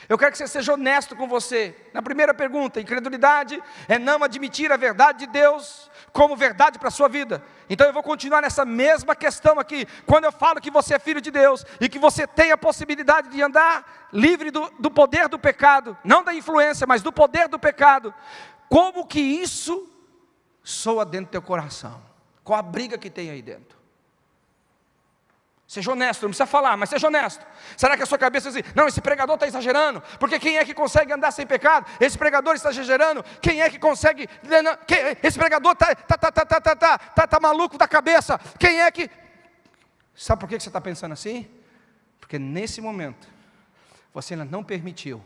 Eu quero que você seja honesto com você. Na primeira pergunta, incredulidade é não admitir a verdade de Deus como verdade para a sua vida. Então eu vou continuar nessa mesma questão aqui. Quando eu falo que você é filho de Deus e que você tem a possibilidade de andar livre do poder do pecado, não da influência, mas do poder do pecado, como que isso soa dentro do teu coração? Qual a briga que tem aí dentro? Seja honesto, não precisa falar, mas seja honesto. Será que a sua cabeça diz, não, esse pregador está exagerando? Porque quem é que consegue andar sem pecado? Esse pregador está exagerando? Quem é que consegue? Esse pregador tá maluco da cabeça? Quem é que... Sabe por que você está pensando assim? Porque nesse momento, você ainda não permitiu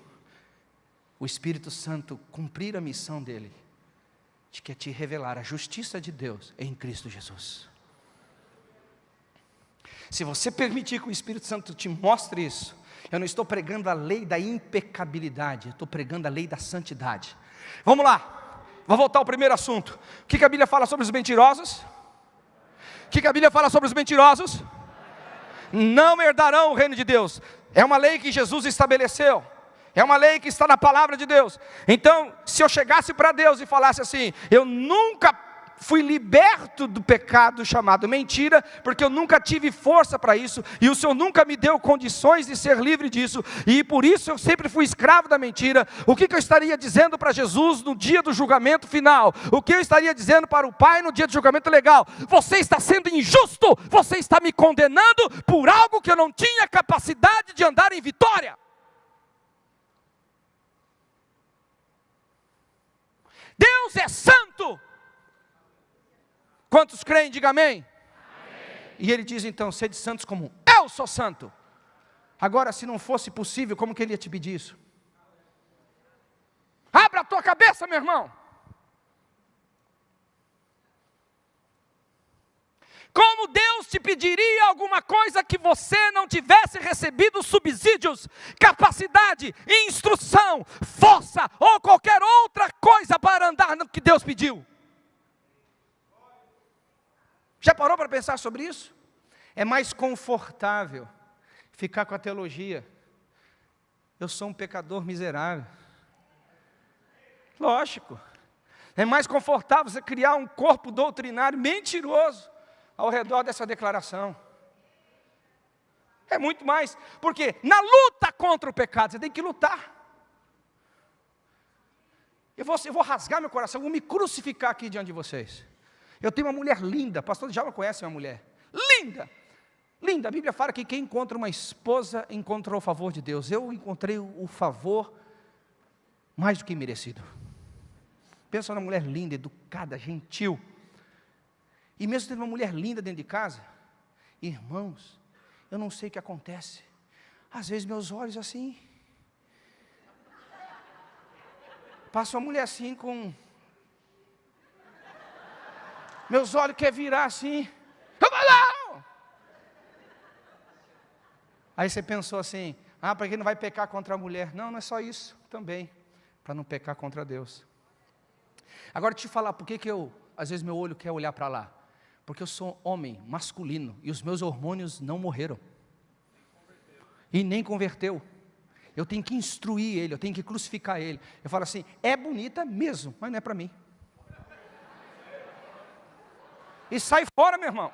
o Espírito Santo cumprir a missão dele, de que é te revelar a justiça de Deus em Cristo Jesus. Se você permitir que o Espírito Santo te mostre isso, eu não estou pregando a lei da impecabilidade, eu estou pregando a lei da santidade. Vamos lá, vou voltar ao primeiro assunto. O que a Bíblia fala sobre os mentirosos? O que a Bíblia fala sobre os mentirosos? Não herdarão o reino de Deus. É uma lei que Jesus estabeleceu. É uma lei que está na palavra de Deus. Então, se eu chegasse para Deus e falasse assim, eu nunca fui liberto do pecado chamado mentira, porque eu nunca tive força para isso, e o Senhor nunca me deu condições de ser livre disso, e por isso eu sempre fui escravo da mentira. O que eu estaria dizendo para Jesus no dia do julgamento final? O que eu estaria dizendo para o Pai no dia do julgamento legal? Você está sendo injusto, você está me condenando por algo que eu não tinha capacidade de andar em vitória. Deus é santo. Quantos creem, diga amém? Amém. E ele diz então, sede santos como eu sou santo. Agora, se não fosse possível, como que ele ia te pedir isso? Abra a tua cabeça, meu irmão. Como Deus te pediria alguma coisa que você não tivesse recebido subsídios, capacidade, instrução, força ou qualquer outra coisa para andar no que Deus pediu? Já parou para pensar sobre isso? É mais confortável ficar com a teologia. Eu sou um pecador miserável. Lógico. É mais confortável você criar um corpo doutrinário mentiroso ao redor dessa declaração. É muito mais, porque na luta contra o pecado, você tem que lutar. Eu vou rasgar meu coração, vou me crucificar aqui diante de vocês. Eu tenho uma mulher linda, pastor já conhece minha mulher, linda, linda, a Bíblia fala que quem encontra uma esposa, encontrou o favor de Deus. Eu encontrei o favor mais do que merecido. Pensa numa mulher linda, educada, gentil. E mesmo tendo uma mulher linda dentro de casa, irmãos, eu não sei o que acontece. Às vezes meus olhos assim, passa uma mulher assim com... Meus olhos querem virar assim. Não! Aí você pensou assim, para quem não vai pecar contra a mulher. Não, não é só isso, também, para não pecar contra Deus. Agora deixa eu te falar, por que às vezes meu olho quer olhar para lá? Porque eu sou homem, masculino, e os meus hormônios não morreram. E nem converteu. Eu tenho que instruir ele, eu tenho que crucificar ele. Eu falo assim, é bonita mesmo, mas não é para mim. E sai fora, meu irmão.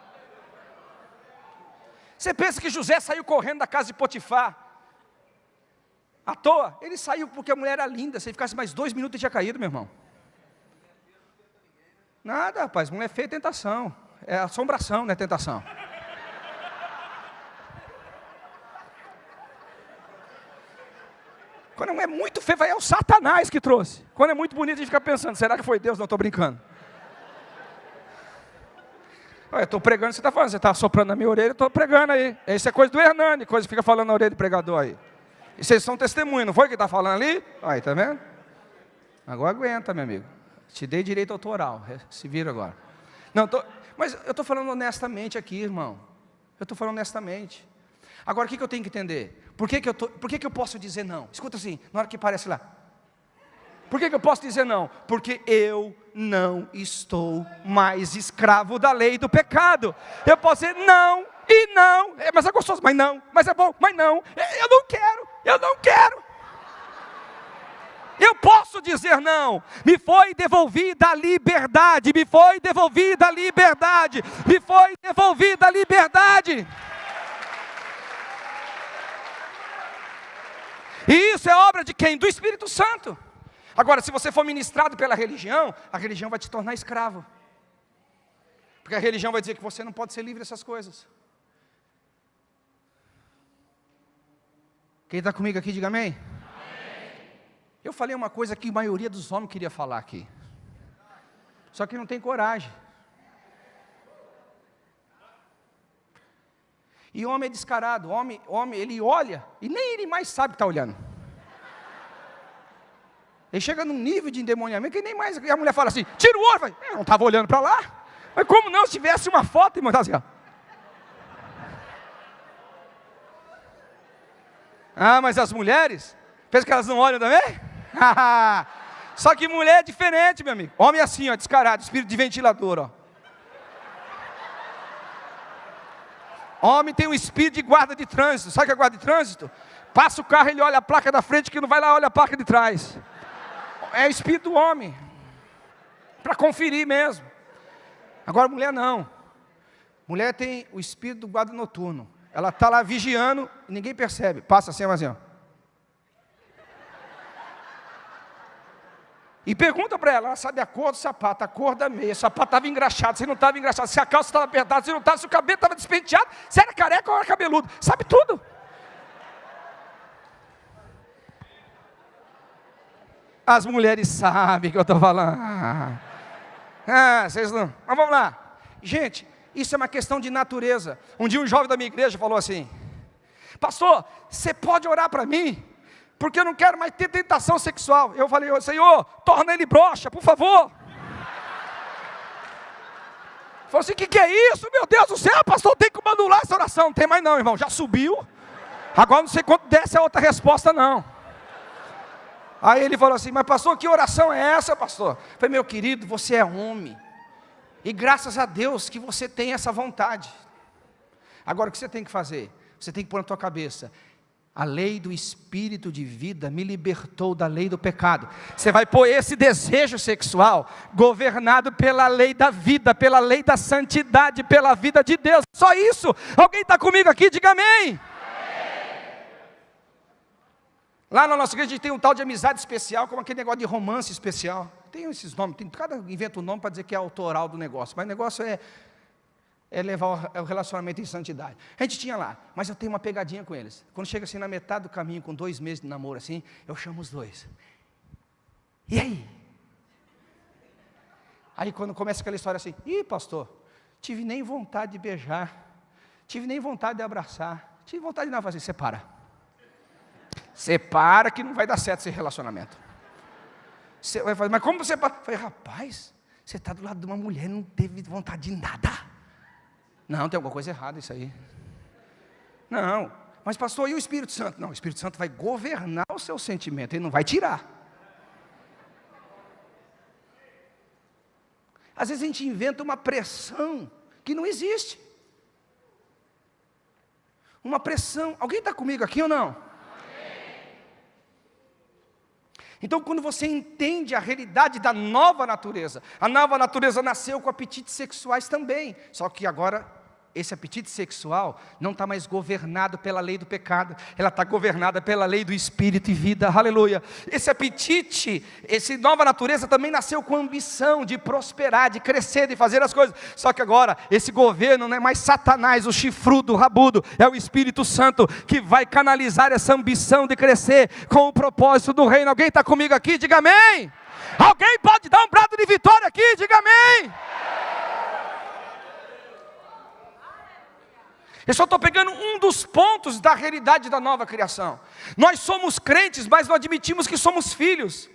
Você pensa que José saiu correndo da casa de Potifar à toa? Ele saiu porque a mulher era linda. Se ele ficasse mais 2 minutos, ele tinha caído, meu irmão. Nada, rapaz, mulher feia é tentação. É assombração, não é tentação. Quando é muito feio, é o Satanás que trouxe. Quando é muito bonito, a gente fica pensando, será que foi Deus? Não, estou brincando. Eu estou pregando, você está falando, você está soprando na minha orelha, eu estou pregando aí. Isso é coisa do Hernani, coisa que fica falando na orelha do pregador aí. E vocês são testemunhos, não foi que está falando ali? Aí, tá vendo? Agora aguenta, meu amigo. Te dei direito autoral, se vira agora. Não, mas eu estou falando honestamente aqui, irmão. Eu estou falando honestamente. Agora, o que eu tenho que entender? Por que eu posso dizer não? Escuta assim, na hora que aparece lá. Por que eu posso dizer não? Porque eu não estou mais escravo da lei do pecado. Eu posso dizer não e não. Mas é gostoso, mas não. Mas é bom, mas não. Eu não quero, eu não quero. Eu posso dizer não. Me foi devolvida a liberdade. Me foi devolvida a liberdade. Me foi devolvida a liberdade. E isso é obra de quem? Do Espírito Santo. Agora, se você for ministrado pela religião, a religião vai te tornar escravo. Porque a religião vai dizer que você não pode ser livre dessas coisas. Quem está comigo aqui, diga amém. Eu falei uma coisa que a maioria dos homens queria falar aqui. Só que não tem coragem. E homem é descarado. Homem, ele olha e nem ele mais sabe que está olhando. Ele chega num nível de endemoniamento que nem mais... E a mulher fala assim, tira o olho. Eu não estava olhando para lá. Mas como não, se tivesse uma foto, irmão, tá assim, ó. Ah, mas as mulheres, pensa que elas não olham também? Só que mulher é diferente, meu amigo. Homem é assim, ó, descarado, espírito de ventilador, ó. Homem tem um espírito de guarda de trânsito. Sabe o que é guarda de trânsito? Passa o carro, ele olha a placa da frente, que não vai lá, olha a placa de trás. É o espírito do homem. Para conferir mesmo. Agora mulher não. Mulher tem o espírito do guarda noturno. Ela está lá vigiando e ninguém percebe. Passa assim, mas assim, ó. E pergunta para ela sabe a cor do sapato, a cor da meia, se o sapato estava engraxado, se não estava engraxado, se a calça estava apertada, se não estava, se o cabelo estava despenteado, se era careca ou era cabeludo, sabe tudo. As mulheres sabem o que eu estou falando. Vocês não. Mas vamos lá. Gente, isso é uma questão de natureza. Um dia um jovem da minha igreja falou assim, pastor, você pode orar para mim? Porque eu não quero mais ter tentação sexual. Eu falei, Senhor, torna ele broxa, por favor. Falei assim, o que é isso? Meu Deus do céu, pastor, tem que anular essa oração. Não tem mais não, irmão, já subiu. Agora não sei quanto desce a outra resposta não. Aí ele falou assim, mas pastor, que oração é essa, pastor? Eu falei, meu querido, você é homem. E graças a Deus que você tem essa vontade. Agora o que você tem que fazer? Você tem que pôr na tua cabeça, a lei do espírito de vida me libertou da lei do pecado. Você vai pôr esse desejo sexual governado pela lei da vida, pela lei da santidade, pela vida de Deus. Só isso. Alguém está comigo aqui? Diga amém. Lá na nossa igreja a gente tem um tal de amizade especial, como aquele negócio de romance especial. Tem esses nomes, cada inventa um nome para dizer que é autoral do negócio, mas o negócio é levar o relacionamento em santidade. A gente tinha lá, mas eu tenho uma pegadinha com eles. Quando chega assim na metade do caminho, com 2 meses de namoro assim, eu chamo os dois. E aí? Aí quando começa aquela história assim, ih pastor, tive nem vontade de beijar, tive nem vontade de abraçar, tive vontade de não fazer, separa. Separa que não vai dar certo esse relacionamento. Você vai fazer, mas como você separa? Eu falei, rapaz, você está do lado de uma mulher e não teve vontade de nada. Não, tem alguma coisa errada isso aí. Não, mas pastor, e o Espírito Santo? Não, o Espírito Santo vai governar o seu sentimento, ele não vai tirar. Às vezes a gente inventa uma pressão que não existe. Uma pressão. Alguém está comigo aqui ou não? Então, quando você entende a realidade da nova natureza, a nova natureza nasceu com apetites sexuais também, só que agora esse apetite sexual não está mais governado pela lei do pecado, ela está governada pela lei do Espírito e vida, aleluia. Esse apetite, essa nova natureza também nasceu com a ambição de prosperar, de crescer, de fazer as coisas, só que agora esse governo não é mais Satanás, o chifrudo, o rabudo, é o Espírito Santo que vai canalizar essa ambição de crescer com o propósito do reino. Alguém está comigo aqui? Diga amém. Alguém pode dar um brado de vitória aqui? Diga amém. Eu só estou pegando um dos pontos da realidade da nova criação. Nós somos crentes, mas não admitimos que somos filhos.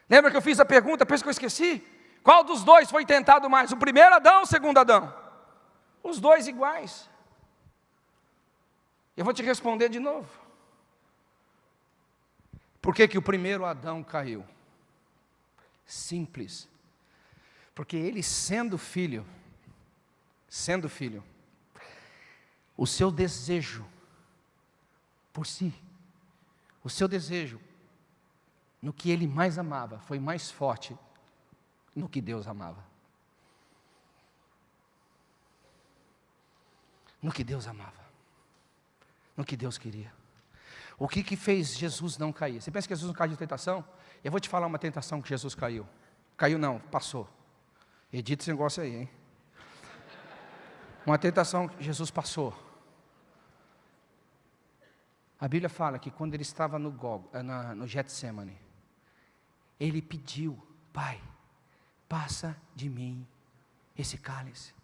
Lembra que eu fiz a pergunta, penso que eu esqueci? Qual dos dois foi tentado mais? O primeiro Adão ou o segundo Adão? Os dois iguais. Eu vou te responder de novo. Por que o primeiro Adão caiu? Simples. Porque ele sendo filho, o seu desejo por si, o seu desejo no que ele mais amava, foi mais forte no que Deus amava. No que Deus amava, no que Deus queria. O que fez Jesus não cair? Você pensa que Jesus não caiu de tentação? Eu vou te falar uma tentação que Jesus caiu. Caiu não, passou. Edita esse negócio aí, hein? Uma tentação que Jesus passou. A Bíblia fala que quando ele estava no Getsemane, ele pediu: Pai, passa de mim esse cálice.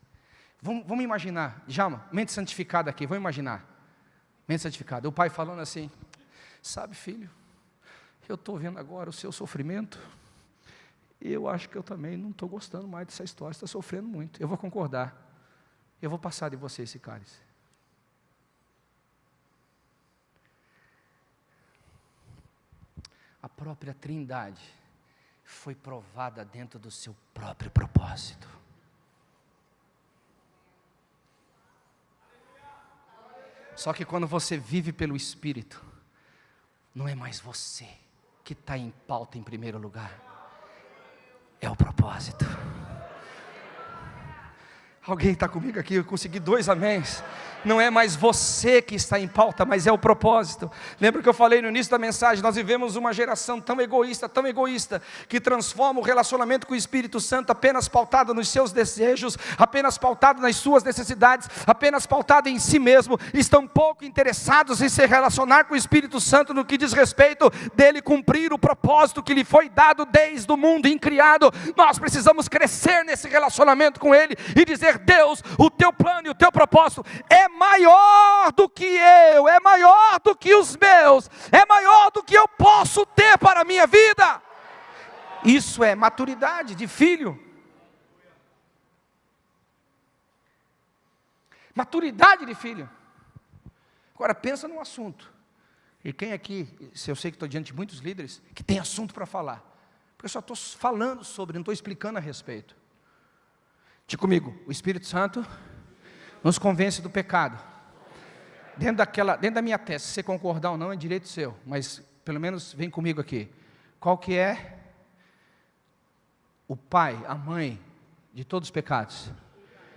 Vamos imaginar, Djalma, mente santificada aqui, vamos imaginar. Mente santificada, o pai falando assim: sabe, filho, eu estou vendo agora o seu sofrimento, e eu acho que eu também não estou gostando mais dessa história, você está sofrendo muito, eu vou concordar. Eu vou passar de você esse cálice. A própria Trindade foi provada dentro do seu próprio propósito. Só que quando você vive pelo Espírito, não é mais você que está em pauta em primeiro lugar, é o propósito. Alguém está comigo aqui? Eu consegui 2 améns. Não é mais você que está em pauta, mas é o propósito. Lembra que eu falei no início da mensagem? Nós vivemos uma geração tão egoísta, que transforma o relacionamento com o Espírito Santo apenas pautado nos seus desejos, apenas pautado nas suas necessidades, apenas pautado em si mesmo. Estão pouco interessados em se relacionar com o Espírito Santo no que diz respeito dele cumprir o propósito que lhe foi dado desde o mundo incriado. Nós precisamos crescer nesse relacionamento com ele e dizer: Deus, o teu plano e o teu propósito é maior do que eu, é maior do que os meus, é maior do que eu posso ter para a minha vida. Isso é maturidade de filho. Maturidade de filho. Agora pensa num assunto. E quem aqui, se eu sei que estou diante de muitos líderes, que tem assunto para falar, porque eu só estou falando sobre, não estou explicando a respeito. Diga comigo: o Espírito Santo nos convence do pecado. Dentro da minha tese, se você concordar ou não, é direito seu, mas pelo menos vem comigo aqui. Qual que é o pai, a mãe de todos os pecados?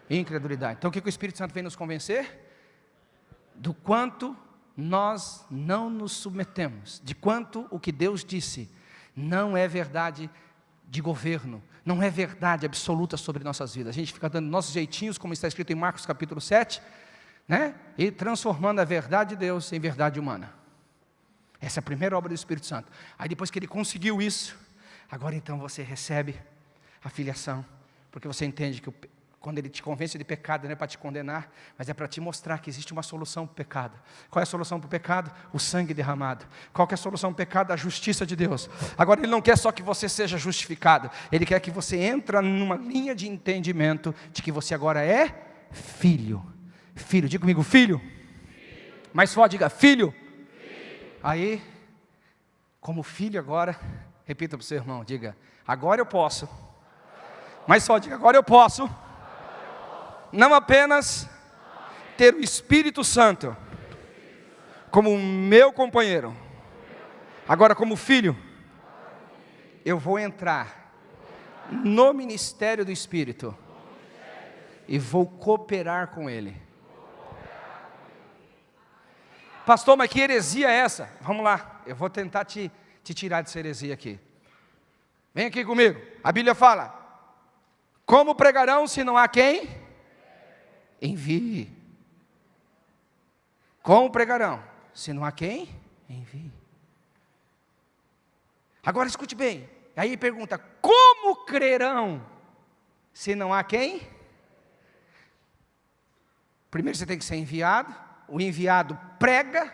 Incredulidade. Então o que o Espírito Santo vem nos convencer? Do quanto nós não nos submetemos, de quanto o que Deus disse não é verdade de governo, não é verdade absoluta sobre nossas vidas. A gente fica dando nossos jeitinhos, como está escrito em Marcos capítulo 7, né? E transformando a verdade de Deus em verdade humana. Essa é a primeira obra do Espírito Santo. Aí depois que ele conseguiu isso, agora então você recebe a filiação, porque você entende que quando ele te convence de pecado, não é para te condenar, mas é para te mostrar que existe uma solução para o pecado. Qual é a solução para o pecado? O sangue derramado. Qual que é a solução para o pecado? A justiça de Deus. Agora ele não quer só que você seja justificado, ele quer que você entre numa linha de entendimento de que você agora é filho. Filho, diga comigo, filho. Mais forte, diga, filho. Aí, como filho agora, repita para o seu irmão, diga: agora eu posso Mas só diga, agora eu posso não apenas ter o Espírito Santo como meu companheiro, agora como filho, eu vou entrar no ministério do Espírito e vou cooperar com Ele. Pastor, mas que heresia é essa? Vamos lá, eu vou tentar te tirar dessa heresia aqui. Vem aqui comigo, a Bíblia fala: como pregarão se não há quem envie? Como pregarão se não há quem envie? Agora escute bem, aí pergunta: como crerão se não há quem? Primeiro você tem que ser enviado, o enviado prega.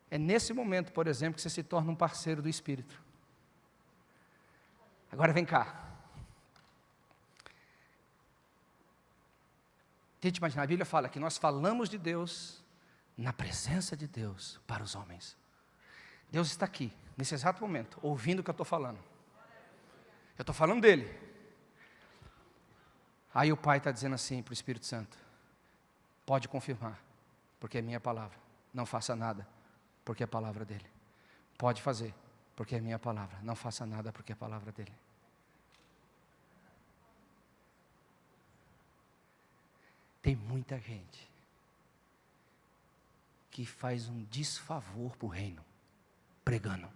É nesse momento, por exemplo, que você se torna um parceiro do Espírito. Agora vem cá. Tente imaginar, a Bíblia fala que nós falamos de Deus, na presença de Deus, para os homens. Deus está aqui, nesse exato momento, ouvindo o que eu estou falando. Eu estou falando dele. Aí o Pai está dizendo assim para o Espírito Santo: pode confirmar, porque é minha palavra. Não faça nada, porque é a palavra dele. Pode fazer, porque é minha palavra. Não faça nada, porque é a palavra dele. Tem muita gente que faz um desfavor para o reino, pregando.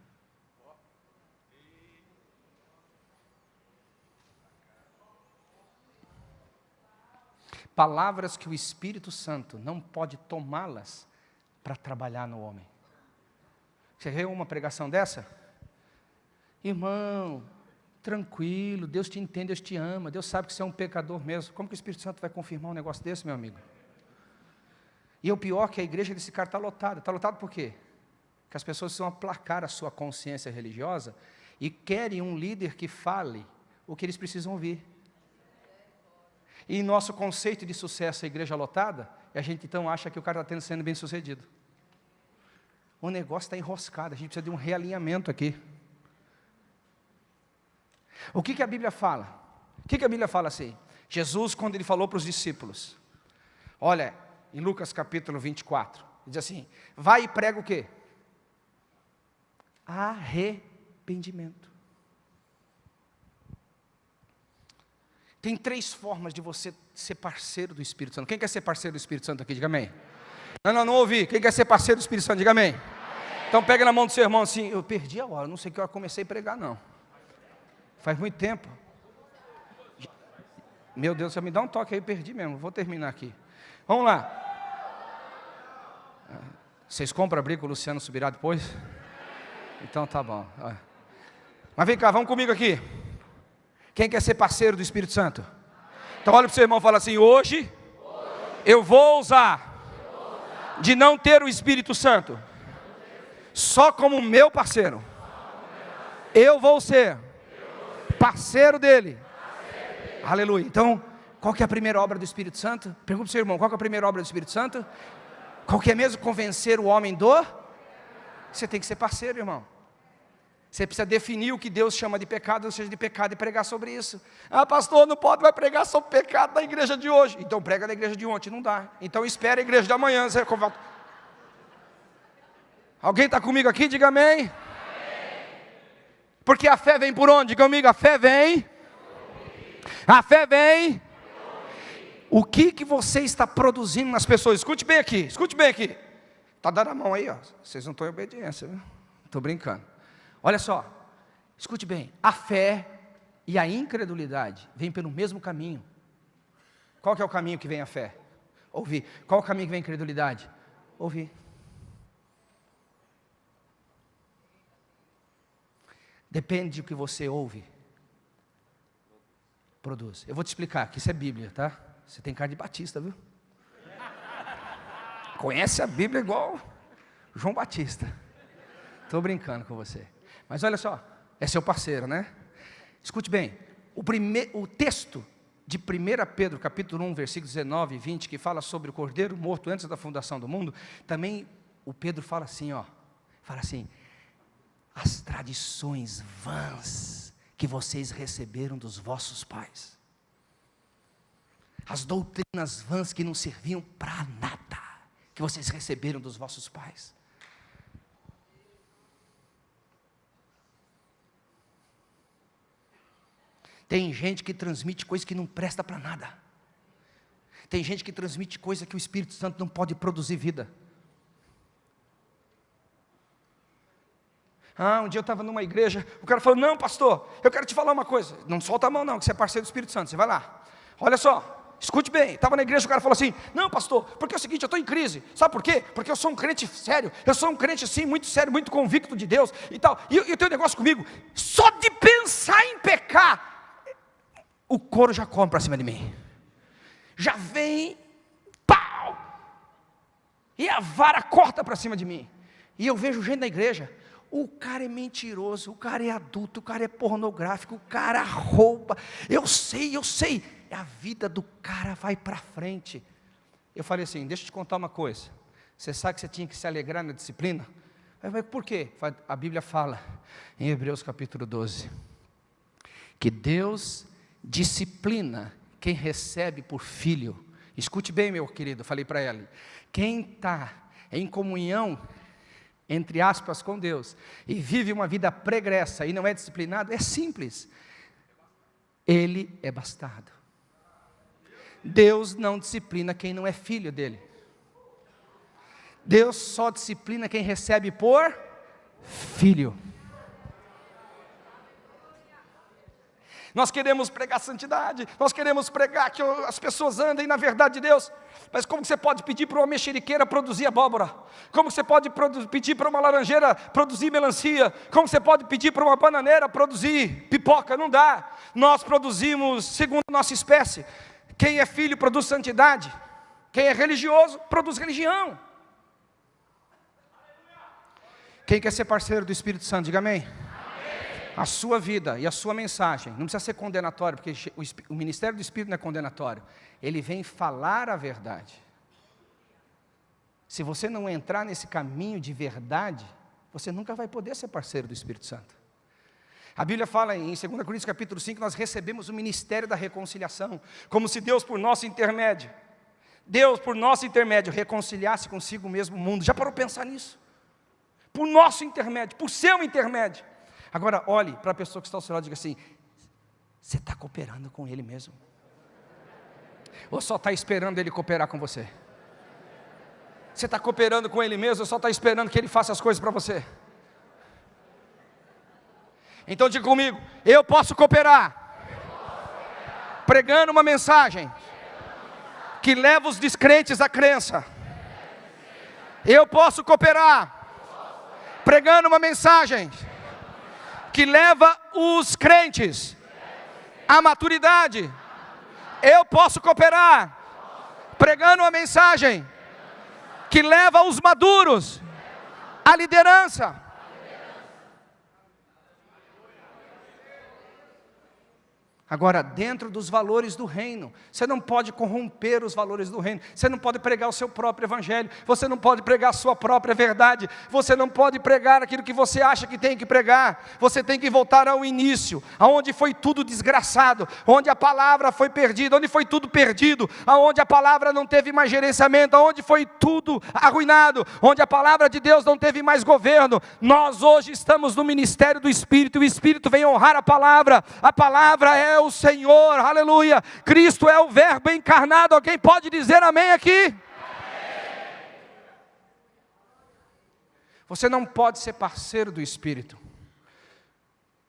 Palavras que o Espírito Santo não pode tomá-las para trabalhar no homem. Você viu uma pregação dessa? Irmão, tranquilo, Deus te entende, Deus te ama, Deus sabe que você é um pecador mesmo. Como que o Espírito Santo vai confirmar um negócio desse, meu amigo? E o pior é que a igreja desse cara está lotada. Está lotado por quê? Porque as pessoas precisam aplacar a sua consciência religiosa e querem um líder que fale o que eles precisam ouvir. E nosso conceito de sucesso é a igreja lotada, e a gente então acha que o cara está sendo bem sucedido. O negócio está enroscado, a gente precisa de um realinhamento aqui. O que a Bíblia fala? O que a Bíblia fala assim? Jesus, quando ele falou para os discípulos, olha, em Lucas capítulo 24, ele diz assim: vai e prega o quê? Arrependimento. Tem 3 formas de você ser parceiro do Espírito Santo. Quem quer ser parceiro do Espírito Santo aqui? Diga amém. Não ouvi. Quem quer ser parceiro do Espírito Santo? Diga amém. Então pega na mão do seu irmão assim: eu perdi a hora, não sei que hora comecei a pregar não. Faz muito tempo. Meu Deus, você me dá um toque aí, perdi mesmo. Vou terminar aqui. Vamos lá. Vocês compram a briga, o Luciano subirá depois? Então tá bom. Mas vem cá, vamos comigo aqui. Quem quer ser parceiro do Espírito Santo? Então olha para o seu irmão e fala assim: hoje eu vou usar de não ter o Espírito Santo só como meu parceiro. Eu vou ser parceiro dele. Aleluia. Então, qual que é a primeira obra do Espírito Santo? Pergunta para o seu irmão: qual que é a primeira obra do Espírito Santo? Qual que é mesmo? Convencer o homem do... Você tem que ser parceiro, irmão. Você precisa definir o que Deus chama de pecado, ou seja, de pecado, e pregar sobre isso. Ah, pastor, não pode, vai pregar sobre pecado na igreja de hoje. Então prega na igreja de ontem, não dá. Então espera a igreja de amanhã. Alguém está comigo aqui? Diga amém. Porque a fé vem por onde? Diga comigo, a fé vem. A fé vem. O que você está produzindo nas pessoas? Escute bem aqui, escute bem aqui. Está dando a mão aí, ó. Vocês não estão em obediência, viu? Estou brincando. Olha só, escute bem, a fé e a incredulidade vêm pelo mesmo caminho. Qual que é o caminho que vem a fé? Ouvir. Qual é o caminho que vem a incredulidade? Ouvir. Depende do que você ouve, produz. Eu vou te explicar, que isso é Bíblia, tá? Você tem cara de batista, viu? Conhece a Bíblia igual João Batista. Estou brincando com você. Mas olha só, é seu parceiro, né? Escute bem, o texto de 1 Pedro, capítulo 1, versículos 19 e 20, que fala sobre o cordeiro morto antes da fundação do mundo, também o Pedro fala assim, ó, fala assim: as tradições vãs que vocês receberam dos vossos pais. As doutrinas vãs que não serviam para nada, que vocês receberam dos vossos pais. Tem gente que transmite coisa que não presta para nada. Tem gente que transmite coisa que o Espírito Santo não pode produzir vida. Um dia eu estava numa igreja, o cara falou, não pastor, eu quero te falar uma coisa. Não solta a mão não, que você é parceiro do Espírito Santo, você vai lá. Olha só, escute bem, estava na igreja, o cara falou assim, não pastor, porque é o seguinte, eu estou em crise. Sabe por quê? Porque eu sou um crente sério, eu sou um crente assim, muito sério, muito convicto de Deus e tal. E eu tenho um negócio comigo, só de pensar em pecar, o couro já come para cima de mim. Já vem, pau! E a vara corta para cima de mim. E eu vejo gente na igreja, o cara é mentiroso, o cara é adulto, o cara é pornográfico, o cara rouba. Eu sei. A vida do cara vai para frente. Eu falei assim, deixa eu te contar uma coisa. Você sabe que você tinha que se alegrar na disciplina? Mas por quê? A Bíblia fala, em Hebreus capítulo 12, que Deus disciplina quem recebe por filho. Escute bem, meu querido, falei para ela. Quem está em comunhão, entre aspas, com Deus, e vive uma vida pregressa, e não é disciplinado, é simples. Ele é bastardo. Deus não disciplina quem não é filho dele. Deus só disciplina quem recebe por filho. Nós queremos pregar santidade, nós queremos pregar que as pessoas andem na verdade de Deus, mas como você pode pedir para uma mexeriqueira produzir abóbora? Como você pode pedir para uma laranjeira produzir melancia? Como você pode pedir para uma bananeira produzir pipoca? Não dá. Nós produzimos segundo a nossa espécie. Quem é filho produz santidade, quem é religioso produz religião. Quem quer ser parceiro do Espírito Santo, diga amém. A sua vida e a sua mensagem, não precisa ser condenatório, porque o ministério do Espírito não é condenatório, ele vem falar a verdade. Se você não entrar nesse caminho de verdade, você nunca vai poder ser parceiro do Espírito Santo. A Bíblia fala em 2 Coríntios capítulo 5, nós recebemos o ministério da reconciliação, como se Deus por nosso intermédio, reconciliasse consigo mesmo o mundo. Já parou para pensar nisso? Por nosso intermédio, por seu intermédio. Agora olhe para a pessoa que está ao seu lado e diga assim, você está cooperando com ele mesmo? Ou só está esperando ele cooperar com você? Você está cooperando com ele mesmo ou só está esperando que ele faça as coisas para você? Então diga comigo, eu posso cooperar, pregando uma mensagem que leva os descrentes à crença. Eu posso cooperar, pregando uma mensagem que leva os crentes à maturidade. Eu posso cooperar, pregando uma mensagem que leva os maduros à liderança. Agora, dentro dos valores do reino, você não pode corromper os valores do reino, você não pode pregar o seu próprio evangelho, você não pode pregar a sua própria verdade, você não pode pregar aquilo que você acha que tem que pregar, você tem que voltar ao início, aonde foi tudo desgraçado, onde a palavra foi perdida, onde foi tudo perdido, aonde a palavra não teve mais gerenciamento, aonde foi tudo arruinado, onde a palavra de Deus não teve mais governo. Nós hoje estamos no ministério do Espírito, e o Espírito vem honrar a palavra é o Senhor, aleluia. Cristo é o verbo encarnado. Alguém pode dizer amém aqui? Amém. Você não pode ser parceiro do Espírito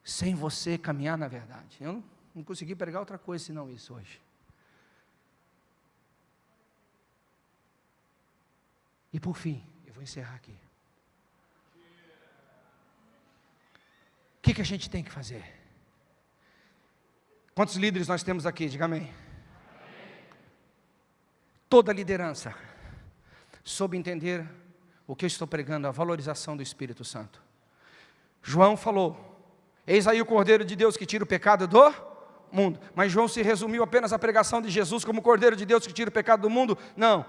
sem você caminhar na verdade. Eu não consegui pregar outra coisa senão isso hoje. E por fim, eu vou encerrar aqui. O que a gente tem que fazer? Quantos líderes nós temos aqui? Diga amém. Toda liderança soube entender o que eu estou pregando, a valorização do Espírito Santo. João falou, eis aí o Cordeiro de Deus que tira o pecado do mundo. Mas João se resumiu apenas à pregação de Jesus como Cordeiro de Deus que tira o pecado do mundo? Não.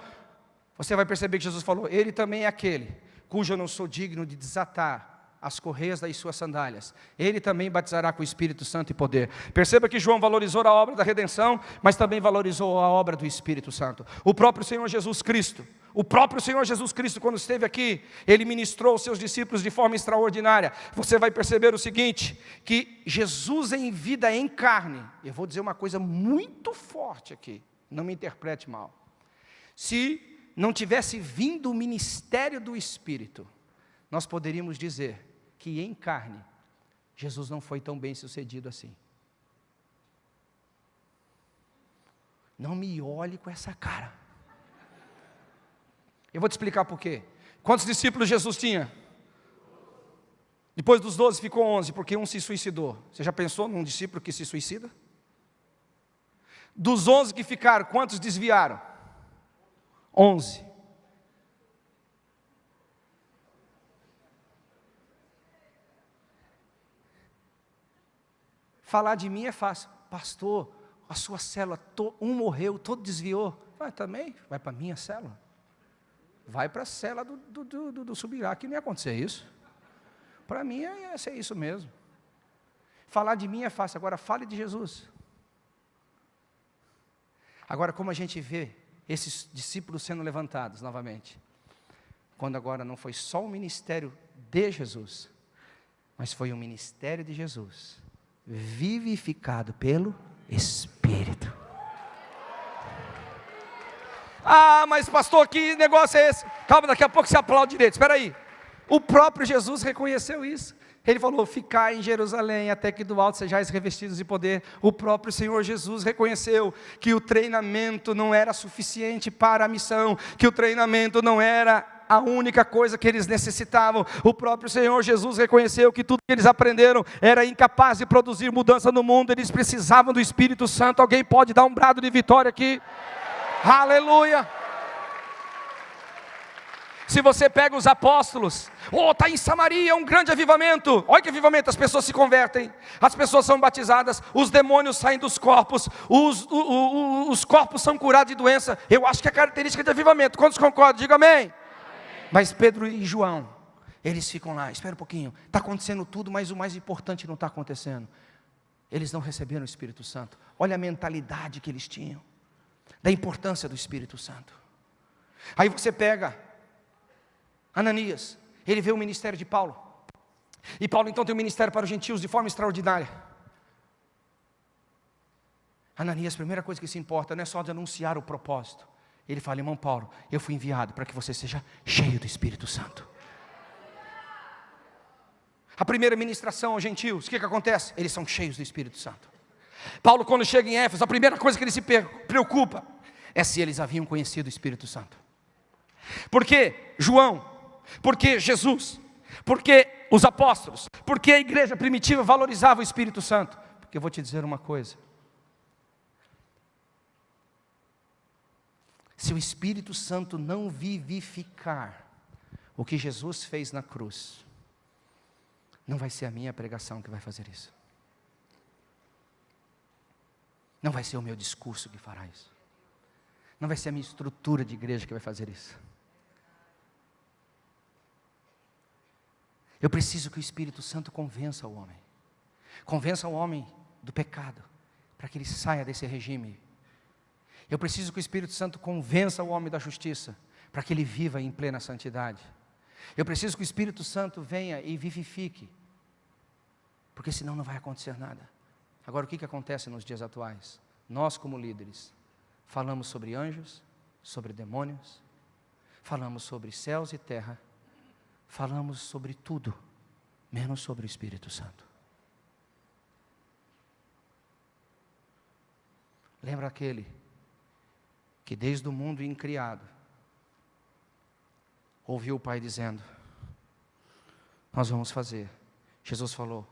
Você vai perceber que Jesus falou, ele também é aquele cujo eu não sou digno de desatar as correias das suas sandálias, ele também batizará com o Espírito Santo e poder. Perceba que João valorizou a obra da redenção, mas também valorizou a obra do Espírito Santo. O próprio Senhor Jesus Cristo, quando esteve aqui, ele ministrou aos seus discípulos de forma extraordinária. Você vai perceber o seguinte, que Jesus em vida, em carne, eu vou dizer uma coisa muito forte aqui, não me interprete mal. Se não tivesse vindo o ministério do Espírito, nós poderíamos dizer que em carne, Jesus não foi tão bem sucedido assim. Não me olhe com essa cara. Eu vou te explicar por quê. Quantos discípulos Jesus tinha? Depois dos 12 ficou 11, porque um se suicidou. Você já pensou num discípulo que se suicida? Dos 11 que ficaram, quantos desviaram? 11. Falar de mim é fácil. Pastor, a sua célula, um morreu, todo desviou. Vai também, vai para a minha célula. Vai para a célula do Subirá, que não ia acontecer isso. Para mim ia ser isso mesmo. Falar de mim é fácil, agora fale de Jesus. Agora, como a gente vê esses discípulos sendo levantados novamente, quando agora não foi só o ministério de Jesus, mas foi o ministério de Jesus, vivificado pelo Espírito. Ah, mas pastor, que negócio é esse? Calma, daqui a pouco você aplaude direito, espera aí. O próprio Jesus reconheceu isso. Ele falou, ficai em Jerusalém, até que do alto sejais revestidos de poder. O próprio Senhor Jesus reconheceu que o treinamento não era suficiente para a missão, que o treinamento não era a única coisa que eles necessitavam. O próprio Senhor Jesus reconheceu que tudo que eles aprenderam era incapaz de produzir mudança no mundo, eles precisavam do Espírito Santo. Alguém pode dar um brado de vitória aqui? Aleluia! Se você pega os apóstolos, está em Samaria, um grande avivamento. Olha que avivamento, as pessoas se convertem, as pessoas são batizadas, os demônios saem dos corpos, os corpos são curados de doença. Eu acho que é característica de avivamento. Quantos concordam? Diga amém. Amém. Mas Pedro e João, eles ficam lá, espera um pouquinho, está acontecendo tudo, mas o mais importante não está acontecendo. Eles não receberam o Espírito Santo. Olha a mentalidade que eles tinham, da importância do Espírito Santo. Aí você pega Ananias, ele vê o ministério de Paulo, e Paulo então tem um ministério para os gentios de forma extraordinária. Ananias, a primeira coisa que se importa não é só de anunciar o propósito. Ele fala, irmão Paulo, eu fui enviado para que você seja cheio do Espírito Santo. A primeira ministração aos gentios, o que acontece? Eles são cheios do Espírito Santo. Paulo, quando chega em Éfeso, a primeira coisa que ele se preocupa é se eles haviam conhecido o Espírito Santo. Por que João? Porque Jesus, porque os apóstolos, porque a igreja primitiva valorizava o Espírito Santo. Porque eu vou te dizer uma coisa, se o Espírito Santo não vivificar o que Jesus fez na cruz, não vai ser a minha pregação que vai fazer isso, não vai ser o meu discurso que fará isso, não vai ser a minha estrutura de igreja que vai fazer isso. Eu preciso que o Espírito Santo convença o homem do pecado, para que ele saia desse regime. Eu preciso que o Espírito Santo convença o homem da justiça, para que ele viva em plena santidade. Eu preciso que o Espírito Santo venha e vivifique, porque senão não vai acontecer nada. Agora, o que acontece nos dias atuais? Nós, como líderes, falamos sobre anjos, sobre demônios, falamos sobre céus e terra, falamos sobre tudo, menos sobre o Espírito Santo. Lembra aquele que desde o mundo incriado, ouviu o Pai dizendo, nós vamos fazer. Jesus falou,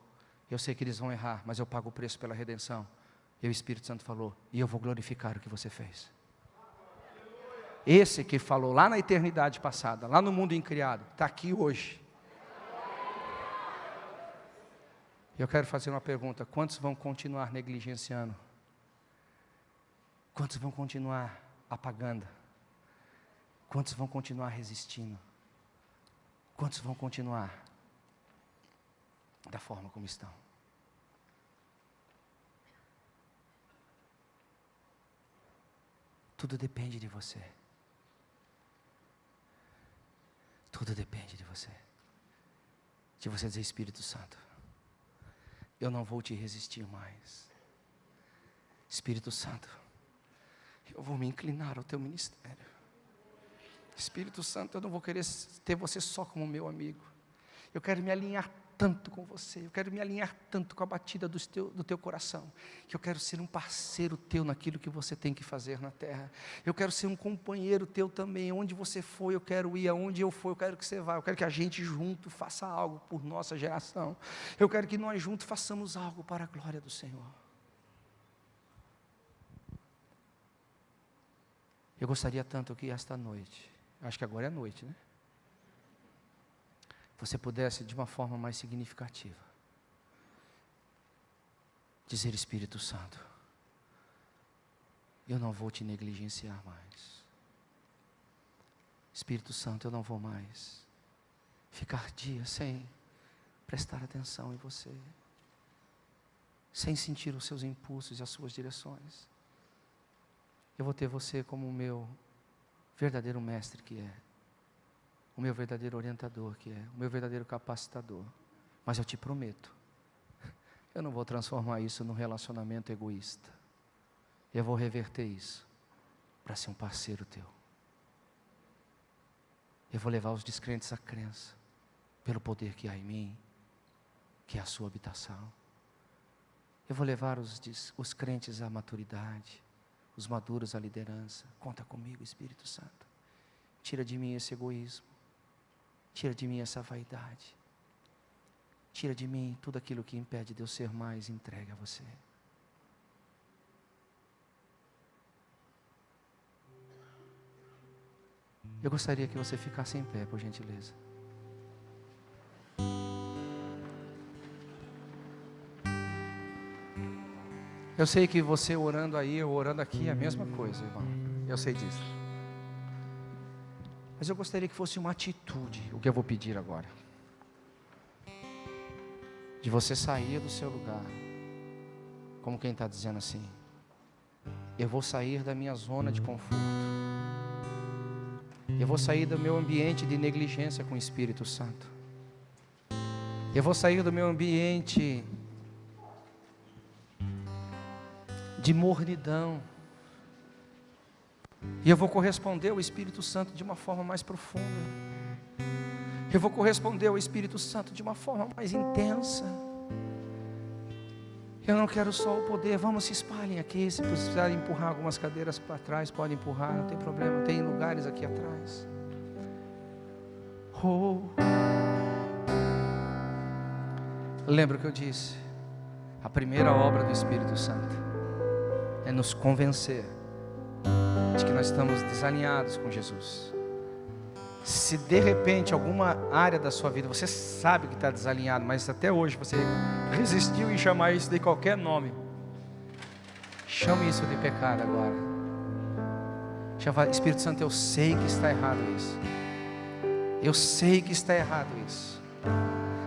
eu sei que eles vão errar, mas eu pago o preço pela redenção. E o Espírito Santo falou, e eu vou glorificar o que você fez. Esse que falou lá na eternidade passada, lá no mundo incriado, está aqui hoje. Eu quero fazer uma pergunta, quantos vão continuar negligenciando? Quantos vão continuar apagando? Quantos vão continuar resistindo? Quantos vão continuar da forma como estão. Tudo depende de você. Tudo depende de você. De você dizer: Espírito Santo, eu não vou te resistir mais. Espírito Santo, eu vou me inclinar ao teu ministério. Espírito Santo, eu não vou querer ter você só como meu amigo. Eu quero me alinhar tanto com você, eu quero me alinhar tanto com a batida do teu coração, que eu quero ser um parceiro teu naquilo que você tem que fazer na terra. Eu quero ser um companheiro teu também. Onde você for, eu quero ir. Aonde eu for, eu quero que você vá. Eu quero que a gente junto faça algo por nossa geração. Eu quero que nós juntos façamos algo para a glória do Senhor. Eu gostaria tanto que esta noite, acho que agora é noite, né? Você pudesse, de uma forma mais significativa, dizer: Espírito Santo, eu não vou te negligenciar mais. Espírito Santo, eu não vou mais ficar dias sem prestar atenção em você, sem sentir os seus impulsos e as suas direções. Eu vou ter você como o meu verdadeiro mestre que é, o meu verdadeiro orientador que é, o meu verdadeiro capacitador. Mas eu te prometo, eu não vou transformar isso num relacionamento egoísta. Eu vou reverter isso para ser um parceiro teu. Eu vou levar os descrentes à crença, pelo poder que há em mim, que é a sua habitação. Eu vou levar os crentes à maturidade, os maduros à liderança. Conta comigo, Espírito Santo. Tira de mim esse egoísmo. Tira de mim essa vaidade. Tira de mim tudo aquilo que impede de eu ser mais entregue a você. Eu gostaria que você ficasse em pé, por gentileza. Eu sei que você orando aí, eu orando aqui é a mesma coisa, irmão. Eu sei disso. Mas eu gostaria que fosse uma atitude, o que eu vou pedir agora. De você sair do seu lugar, como quem está dizendo assim: eu vou sair da minha zona de conforto. Eu vou sair do meu ambiente de negligência com o Espírito Santo. Eu vou sair do meu ambiente de mornidão. E eu vou corresponder ao Espírito Santo de uma forma mais profunda. Eu vou corresponder ao Espírito Santo de uma forma mais intensa. Eu não quero só o poder. Vamos, se espalhem aqui. Se precisarem empurrar algumas cadeiras para trás, podem empurrar, não tem problema. Tem lugares aqui atrás. Lembra o que eu disse? A primeira obra do Espírito Santo é nos convencer de que nós estamos desalinhados com Jesus. Se de repente alguma área da sua vida você sabe que está desalinhado, mas até hoje você resistiu em chamar isso de qualquer nome, chame isso de pecado agora. Já fala: Espírito Santo, eu sei que está errado isso. Eu sei que está errado isso.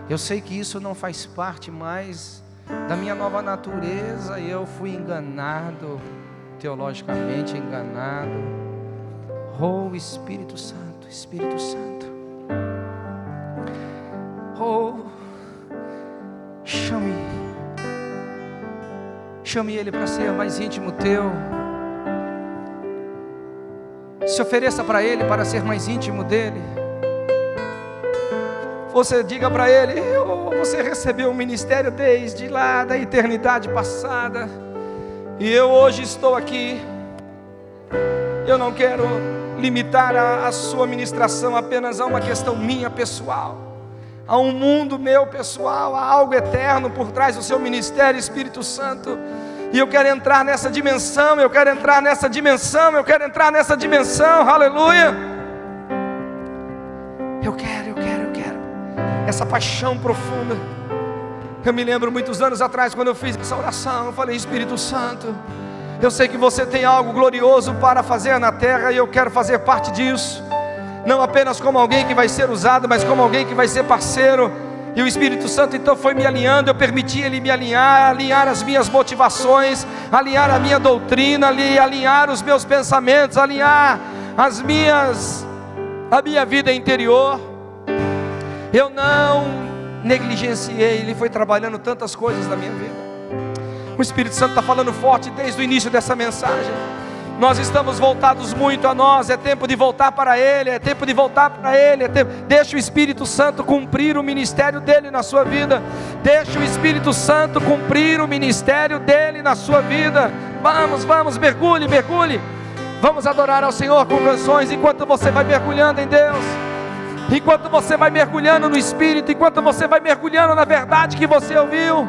Eu sei que isso não faz parte mais da minha nova natureza. E eu fui enganado, teologicamente enganado. Oh, Espírito Santo, Espírito Santo. Oh, chame Ele para ser mais íntimo teu. Se ofereça para Ele para ser mais íntimo dEle. Você diga para Ele: você recebeu o ministério desde lá da eternidade passada, e eu hoje estou aqui. Eu não quero limitar a sua ministração apenas a uma questão minha pessoal, a um mundo meu pessoal, a algo eterno por trás do seu ministério, Espírito Santo. E eu quero entrar nessa dimensão, eu quero entrar nessa dimensão, eu quero entrar nessa dimensão, aleluia. Eu quero essa paixão profunda. Eu me lembro muitos anos atrás, quando eu fiz essa oração, eu falei: Espírito Santo, eu sei que você tem algo glorioso para fazer na terra, e eu quero fazer parte disso, não apenas como alguém que vai ser usado, mas como alguém que vai ser parceiro. E o Espírito Santo então foi me alinhando, eu permiti Ele me alinhar as minhas motivações, alinhar a minha doutrina, alinhar os meus pensamentos, alinhar a minha vida interior. Eu não negligenciei, Ele foi trabalhando tantas coisas na minha vida. O Espírito Santo está falando forte desde o início dessa mensagem. Nós estamos voltados muito a nós, é tempo de voltar para Ele, é tempo de voltar para Ele, deixa o Espírito Santo cumprir o ministério dEle na sua vida, deixa o Espírito Santo cumprir o ministério dEle na sua vida. Vamos, mergulhe, vamos adorar ao Senhor com canções, enquanto você vai mergulhando em Deus, enquanto você vai mergulhando no Espírito, enquanto você vai mergulhando na verdade que você ouviu.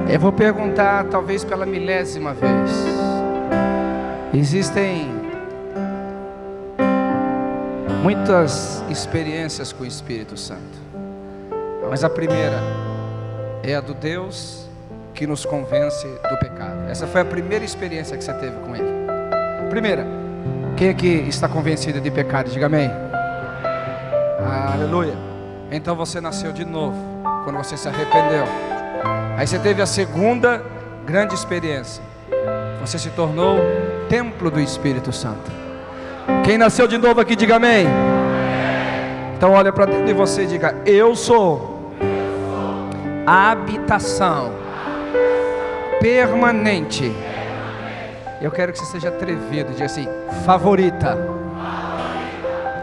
Eu vou perguntar, talvez pela milésima vez: existem muitas experiências com o Espírito Santo, mas a primeira é a do Deus que nos convence do pecado. Essa foi a primeira experiência que você teve com Ele. Primeira. Quem aqui está convencido de pecado? Diga amém. Aleluia. Então você nasceu de novo quando você se arrependeu. Aí você teve a segunda grande experiência. Você se tornou templo do Espírito Santo. Quem nasceu de novo aqui, diga amém. Então olha para dentro de você e diga: eu sou a habitação permanente. Eu quero que você seja atrevido, diga assim: favorita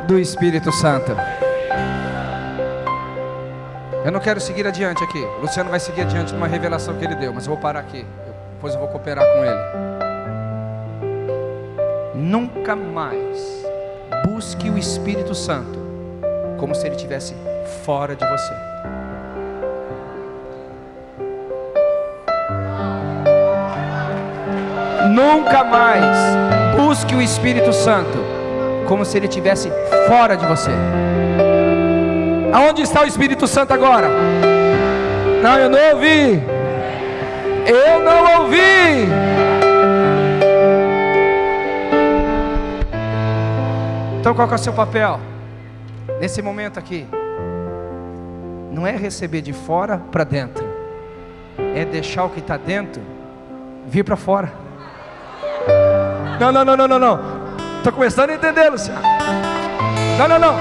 do Espírito Santo. Eu não quero seguir adiante aqui. O Luciano vai seguir adiante de uma revelação que ele deu, mas eu vou parar aqui. Depois eu vou cooperar com ele. Nunca mais busque o Espírito Santo como se ele estivesse fora de você. Nunca mais busque o Espírito Santo como se ele estivesse fora de você. Aonde está o Espírito Santo agora? Não, eu não ouvi. Eu não ouvi. Então qual que é o seu papel? Nesse momento aqui, não é receber de fora para dentro, é deixar o que está dentro vir para fora. Não. Estou começando a entender, Luciano. Não.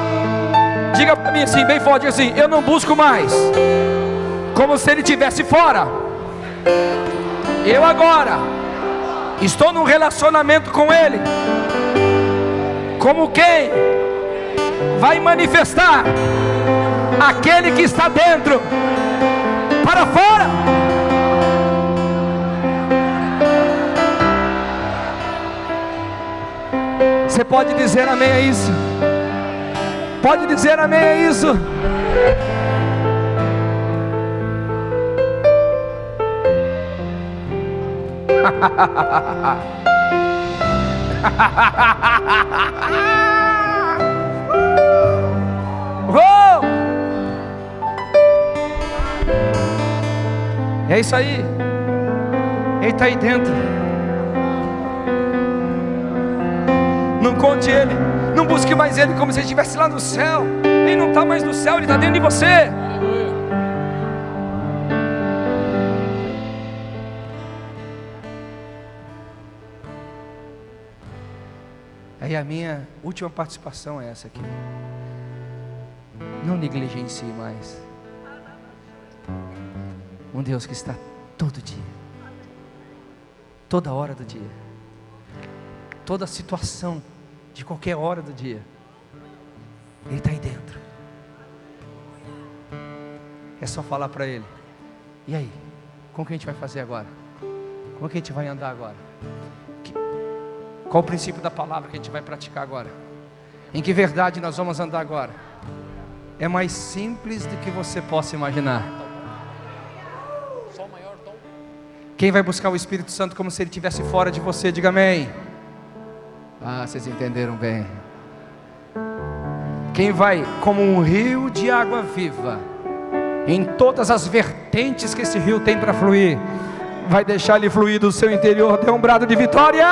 Diga para mim assim, bem forte, assim: eu não busco mais como se ele estivesse fora. Eu agora estou num relacionamento com ele, como quem vai manifestar aquele que está dentro para fora. Você pode dizer amém a isso? Pode dizer amém a isso? É isso aí. Ele está aí dentro. Não conte ele, não busque mais ele como se ele estivesse lá no céu. Ele não está mais no céu, ele está dentro de você. Aí a minha última participação é essa aqui: não negligencie mais um Deus que está todo dia, toda hora do dia, toda situação de qualquer hora do dia. Ele está aí dentro. É só falar para ele: e aí, como que a gente vai fazer agora? Como que a gente vai andar agora? Qual o princípio da palavra que a gente vai praticar agora? Em que verdade nós vamos andar agora? É mais simples do que você possa imaginar. Quem vai buscar o Espírito Santo como se ele estivesse fora de você? Diga amém. Ah, vocês entenderam bem. Quem vai como um rio de água viva, em todas as vertentes que esse rio tem para fluir, vai deixar ele fluir do seu interior. Dê um brado de vitória.